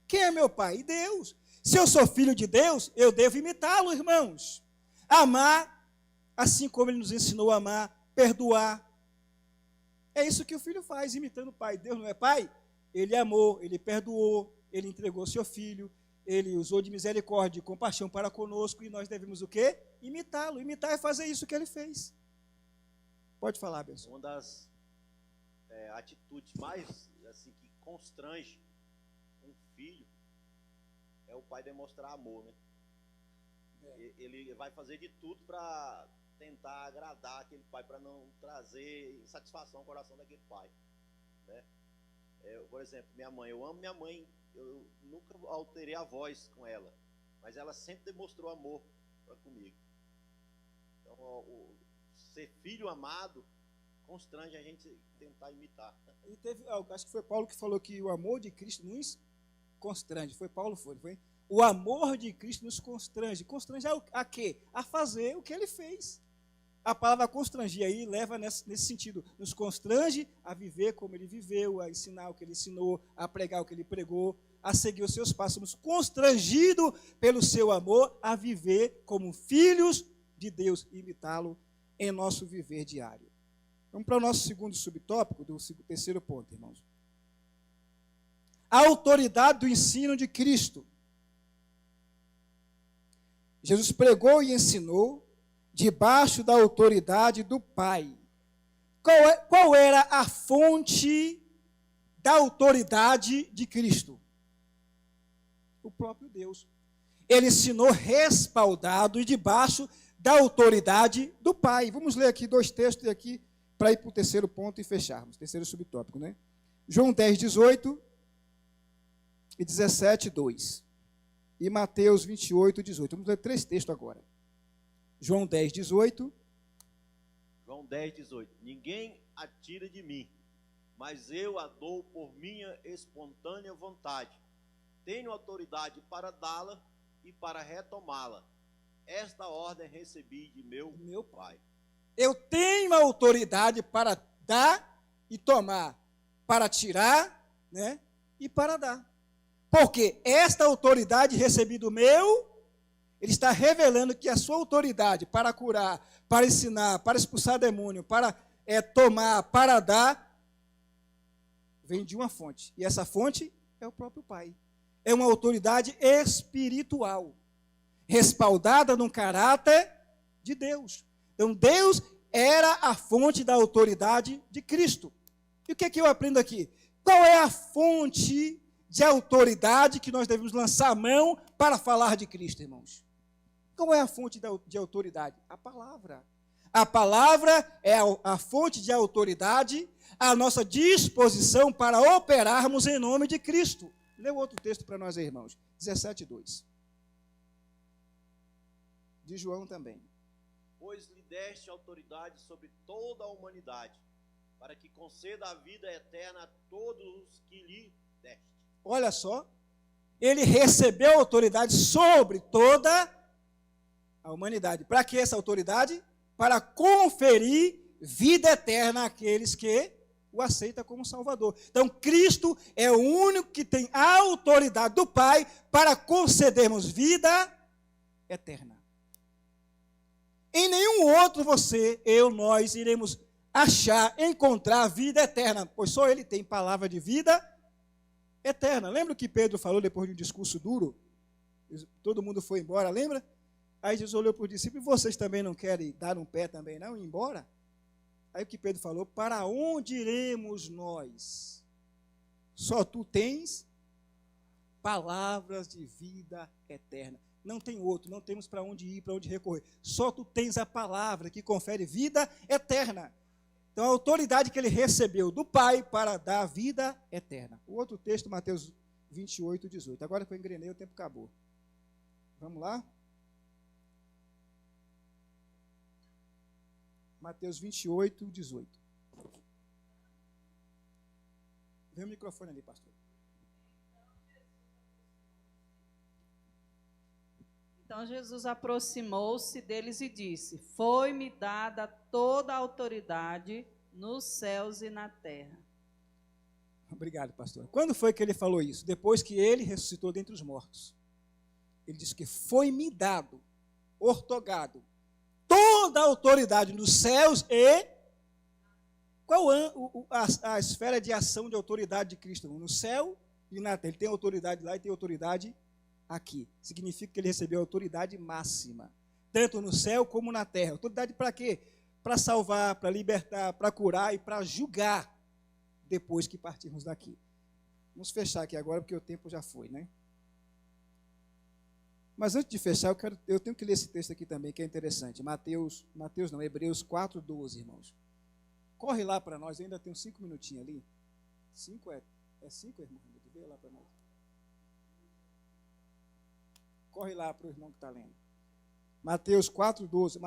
Quem é meu pai? Deus. Se eu sou filho de Deus, eu devo imitá-lo, irmãos. Amar, assim como ele nos ensinou a amar, perdoar. É isso que o filho faz, imitando o pai. Deus não é pai? Ele amou, ele perdoou, ele entregou seu filho, ele usou de misericórdia e compaixão para conosco, e nós devemos o quê? Imitá-lo. Imitar é fazer isso que ele fez. Pode falar, Benção. Uma das atitudes mais assim, que constrange um filho é o pai demonstrar amor, né? Ele vai fazer de tudo para tentar agradar aquele pai, para não trazer satisfação ao coração daquele pai, né? Por exemplo, minha mãe, eu amo minha mãe, eu nunca alterei a voz com ela, mas ela sempre demonstrou amor comigo. Então, ser filho amado constrange a gente tentar imitar. E acho que foi Paulo que falou que o amor de Cristo nos constrange. Foi Paulo, foi? O amor de Cristo nos constrange. Constrange a quê? A fazer o que ele fez. A palavra constranger aí leva nesse sentido. Nos constrange a viver como ele viveu, a ensinar o que ele ensinou, a pregar o que ele pregou, a seguir os seus passos. Somos constrangidos pelo seu amor a viver como filhos de Deus e imitá-lo em nosso viver diário. Vamos para o nosso segundo subtópico, do terceiro ponto, irmãos. A autoridade do ensino de Cristo. Jesus pregou e ensinou debaixo da autoridade do Pai. Qual era a fonte da autoridade de Cristo? O próprio Deus. Ele ensinou respaldado e debaixo da autoridade do Pai. Vamos ler aqui dois textos aqui para ir para o terceiro ponto e fecharmos, terceiro subtópico, né? João 10, 18 e 17, 2. E Mateus 28, 18. Vamos ler 3 textos agora. João 10, 18. João 10, 18. Ninguém a tira de mim, mas eu a dou por minha espontânea vontade. Tenho autoridade para dá-la e para retomá-la. Esta ordem recebi de meu Pai. Eu tenho autoridade para dar e tomar, para tirar, né, e para dar. Porque esta autoridade recebi do meu, ele está revelando que a sua autoridade para curar, para ensinar, para expulsar demônio, para tomar, para dar, vem de uma fonte. E essa fonte é o próprio Pai. É uma autoridade espiritual, respaldada no caráter de Deus. Então, Deus era a fonte da autoridade de Cristo. E o que é que eu aprendo aqui? Qual é a fonte de autoridade que nós devemos lançar a mão para falar de Cristo, irmãos? Qual é a fonte de autoridade? A palavra. A palavra é a fonte de autoridade, a nossa disposição para operarmos em nome de Cristo. Lê o outro texto para nós aí, irmãos. 17, 2. De João também. Pois lhe deste autoridade sobre toda a humanidade, para que conceda a vida eterna a todos os que lhe deste. Olha só, ele recebeu autoridade sobre toda a humanidade. Para que essa autoridade? Para conferir vida eterna àqueles que o aceitam como Salvador. Então, Cristo é o único que tem a autoridade do Pai para concedermos vida eterna. Em nenhum outro nós iremos encontrar a vida eterna, pois só Ele tem palavra de vida eterna. Lembra o que Pedro falou depois de um discurso duro? Todo mundo foi embora, lembra? Aí Jesus olhou para os discípulos: e vocês também não querem dar um pé também não, ir embora? Aí o que Pedro falou: para onde iremos nós? Só tu tens palavras de vida eterna. Não tem outro, não temos para onde ir, para onde recorrer. Só tu tens a palavra que confere vida eterna. Então, a autoridade que ele recebeu do Pai para dar vida eterna. O outro texto, Mateus 28, 18. Agora que eu engrenei, o tempo acabou. Vamos lá? Mateus 28, 18. Vem o microfone ali, pastor. Então Jesus aproximou-se deles e disse: foi-me dada toda a autoridade nos céus e na terra. Obrigado, pastor. Quando foi que ele falou isso? Depois que ele ressuscitou dentre os mortos. Ele disse que foi-me dado, ortogado, toda a autoridade nos céus e... Qual a esfera de ação de autoridade de Cristo? No céu e na terra. Ele tem autoridade lá e tem autoridade aqui. Significa que ele recebeu autoridade máxima, tanto no céu como na terra. Autoridade para quê? Para salvar, para libertar, para curar e para julgar depois que partirmos daqui. Vamos fechar aqui agora, porque o tempo já foi, né? Mas antes de fechar, eu tenho que ler esse texto aqui também, que é interessante. Hebreus 4, 12, irmãos. Corre lá para nós, eu ainda tenho 5 minutinhos ali. 5 é 5, irmão? Vê lá para nós. Corre lá para o irmão que está lendo. Mateus 4,12.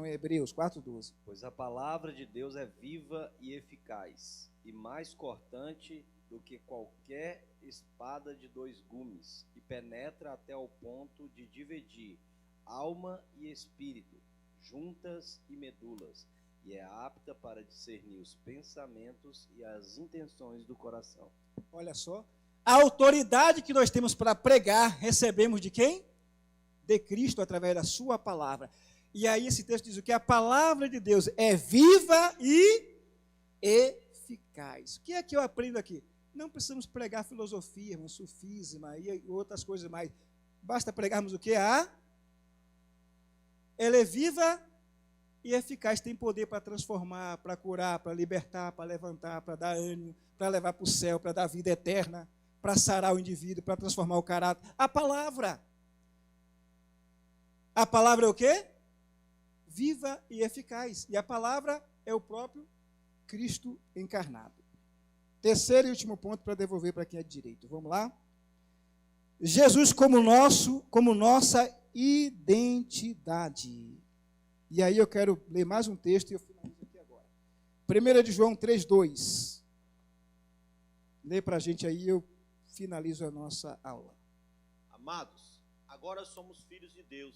Hebreus 4,12. Pois a palavra de Deus é viva e eficaz, e mais cortante do que qualquer espada de 2 gumes, e penetra até o ponto de dividir alma e espírito, juntas e medulas, e é apta para discernir os pensamentos e as intenções do coração. Olha só, a autoridade que nós temos para pregar, recebemos de quem? De Cristo, através da sua palavra. E aí esse texto diz o que? A palavra de Deus é viva e eficaz. O que é que eu aprendo aqui? Não precisamos pregar filosofia, sufisma e outras coisas mais. Basta pregarmos o que? Ela é viva e eficaz, tem poder para transformar, para curar, para libertar, para levantar, para dar ânimo, para levar para o céu, para dar vida eterna, para sarar o indivíduo, para transformar o caráter. A palavra. A palavra é o quê? Viva e eficaz. E a palavra é o próprio Cristo encarnado. Terceiro e último ponto para devolver para quem é de direito. Vamos lá? Jesus como nossa identidade. E aí eu quero ler mais um texto e eu finalizo aqui agora. 1 de João 3:2. Lê para a gente aí e eu finalizo a nossa aula. Amados, agora somos filhos de Deus,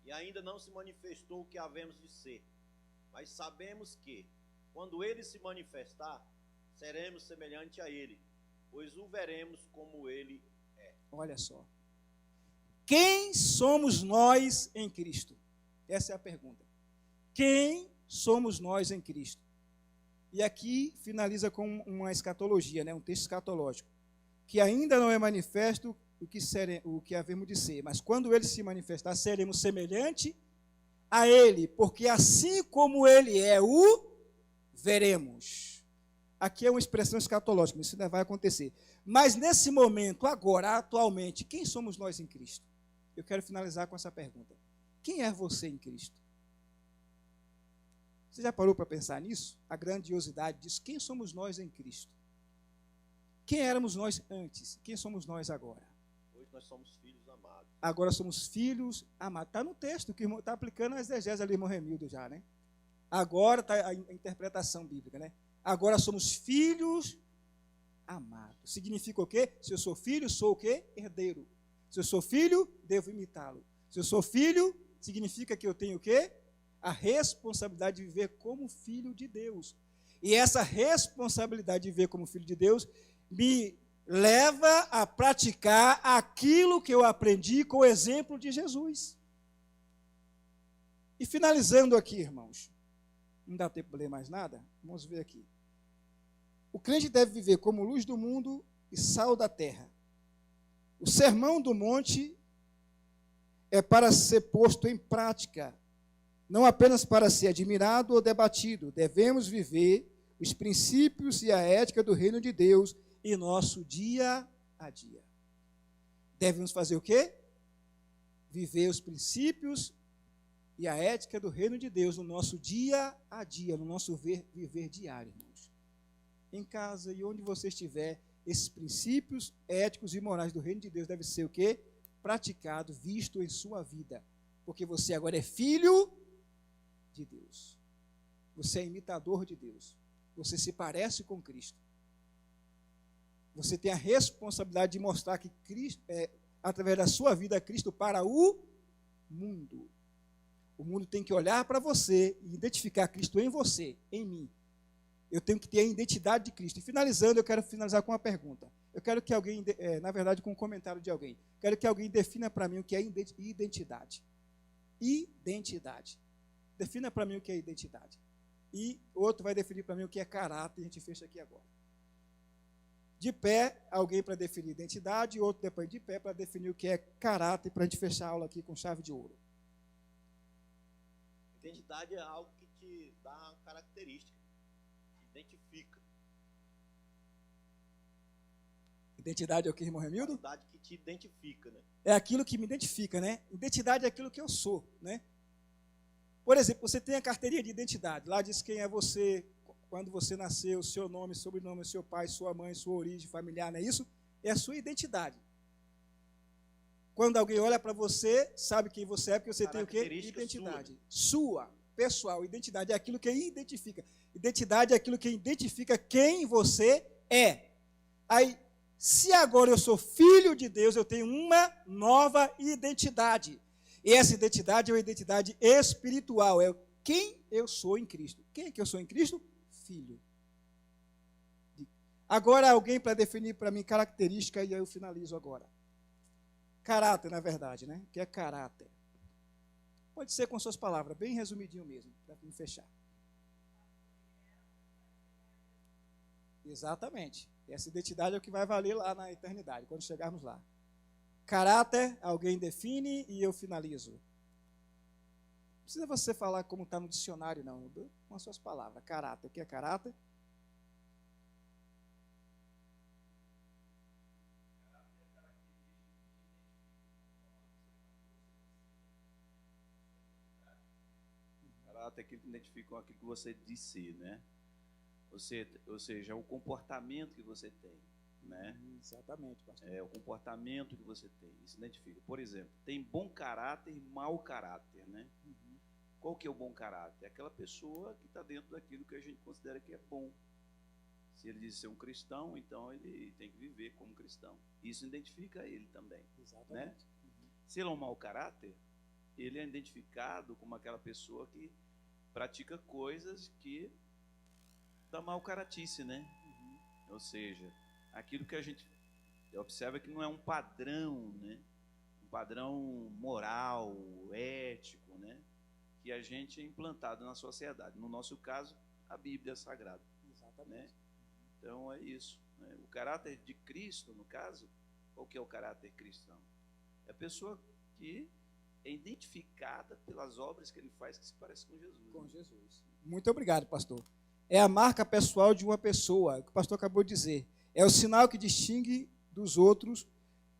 e ainda não se manifestou o que havemos de ser. Mas sabemos que, quando Ele se manifestar, seremos semelhante a Ele, pois o veremos como Ele é. Olha só. Quem somos nós em Cristo? Essa é a pergunta. Quem somos nós em Cristo? E aqui finaliza com uma escatologia, né? Um texto escatológico. Que ainda não é manifesto o que havemos de ser, mas quando Ele se manifestar, seremos semelhante a Ele, porque assim como Ele é, o veremos. Aqui é uma expressão escatológica, isso ainda vai acontecer. Mas nesse momento, agora, atualmente, quem somos nós em Cristo? Eu quero finalizar com essa pergunta. Quem é você em Cristo? Você já parou para pensar nisso? A grandiosidade disso. Quem somos nós em Cristo? Quem éramos nós antes? Quem somos nós agora? Hoje nós somos filhos amados. Agora somos filhos amados. Está no texto, que está aplicando a exegese ali, irmão Remildo, já, né? Agora está a interpretação bíblica, né? Agora somos filhos amados. Significa o quê? Se eu sou filho, sou o quê? Herdeiro. Se eu sou filho, devo imitá-lo. Se eu sou filho, significa que eu tenho o quê? A responsabilidade de viver como filho de Deus. E essa responsabilidade de viver como filho de Deus me leva a praticar aquilo que eu aprendi com o exemplo de Jesus. E finalizando aqui, irmãos, não dá tempo para ler mais nada? Vamos ver aqui. O crente deve viver como luz do mundo e sal da terra. O sermão do monte é para ser posto em prática, não apenas para ser admirado ou debatido. Devemos viver os princípios e a ética do reino de Deus em nosso dia a dia. Devemos fazer o quê? Viver os princípios e a ética do reino de Deus no nosso dia a dia, no nosso viver diário, irmãos. Em casa e onde você estiver, esses princípios éticos e morais do reino de Deus devem ser o quê? Praticado, visto em sua vida. Porque você agora é filho de Deus. Você é imitador de Deus. Você se parece com Cristo. Você tem a responsabilidade de mostrar que Cristo, através da sua vida, Cristo para o mundo. O mundo tem que olhar para você e identificar Cristo em você, em mim. Eu tenho que ter a identidade de Cristo. E finalizando, eu quero finalizar com uma pergunta. Eu quero que alguém, na verdade, com um comentário de alguém. Quero que alguém defina para mim o que é identidade. Identidade. Defina para mim o que é identidade. E outro vai definir para mim o que é caráter. A gente fecha aqui agora. De pé, alguém para definir identidade, e outro depois de pé para definir o que é caráter, para a gente fechar a aula aqui com chave de ouro. Identidade é algo que te dá uma característica, te identifica. Identidade é o que, irmão Remildo? Identidade que te identifica, né? É aquilo que me identifica, né? Identidade é aquilo que eu sou, né? Por exemplo, você tem a carteirinha de identidade. Lá diz quem é você, quando você nasceu, seu nome, sobrenome, seu pai, sua mãe, sua origem familiar, não é isso? É a sua identidade. Quando alguém olha para você, sabe quem você é, porque você tem o quê? Identidade. Sua, pessoal. Identidade é aquilo que identifica. Identidade é aquilo que identifica quem você é. Aí, se agora eu sou filho de Deus, eu tenho uma nova identidade. E essa identidade é uma identidade espiritual. É quem eu sou em Cristo. Quem é que eu sou em Cristo? Filho. Agora, alguém para definir para mim característica, e aí eu finalizo agora. Caráter, na verdade, né? O que é caráter? Pode ser com suas palavras, bem resumidinho mesmo, para me fechar. Exatamente. Essa identidade é o que vai valer lá na eternidade, quando chegarmos lá. Caráter, alguém define e eu finalizo. Não precisa você falar como está no dicionário, não. Com as suas palavras. Caráter, o que é caráter? Caráter é aquilo que identifica com aquilo que você disse, né? ou seja, é o comportamento que você tem, né? Exatamente, pastor. É o comportamento que você tem, isso identifica. Por exemplo, tem bom caráter e mau caráter, né? Qual que é o bom caráter? É aquela pessoa que está dentro daquilo que a gente considera que é bom. Se ele diz ser um cristão, então ele tem que viver como cristão. Isso identifica ele também. Exatamente. Né? Se ele é um mau caráter, ele é identificado como aquela pessoa que pratica coisas que dá mau caratice, né? Ou seja, aquilo que a gente observa que não é um padrão, né? Um padrão moral, ético, né? Que a gente é implantado na sociedade. No nosso caso, a Bíblia Sagrada. Exatamente. Né? Então é isso. Né? O caráter de Cristo, no caso, qual que é o caráter cristão? É a pessoa que é identificada pelas obras que ele faz que se parece com Jesus. Com Jesus. Muito obrigado, pastor. É a marca pessoal de uma pessoa, que o pastor acabou de dizer. É o sinal que distingue dos outros,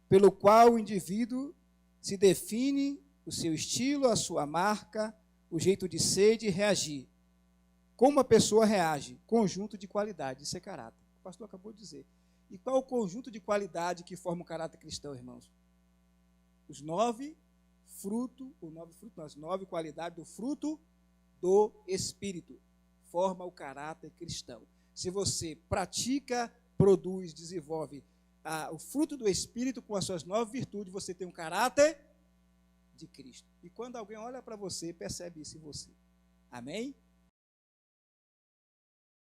pelo qual o indivíduo se define o seu estilo, a sua marca, o jeito de ser e de reagir. Como a pessoa reage? Conjunto de qualidade, isso é caráter. O pastor acabou de dizer. E qual o conjunto de qualidade que forma o caráter cristão, irmãos? As 9 qualidades do fruto do Espírito forma o caráter cristão. Se você pratica, produz, desenvolve o fruto do Espírito com as suas 9 virtudes, você tem um caráter de Cristo. E quando alguém olha para você, percebe isso em você. Amém?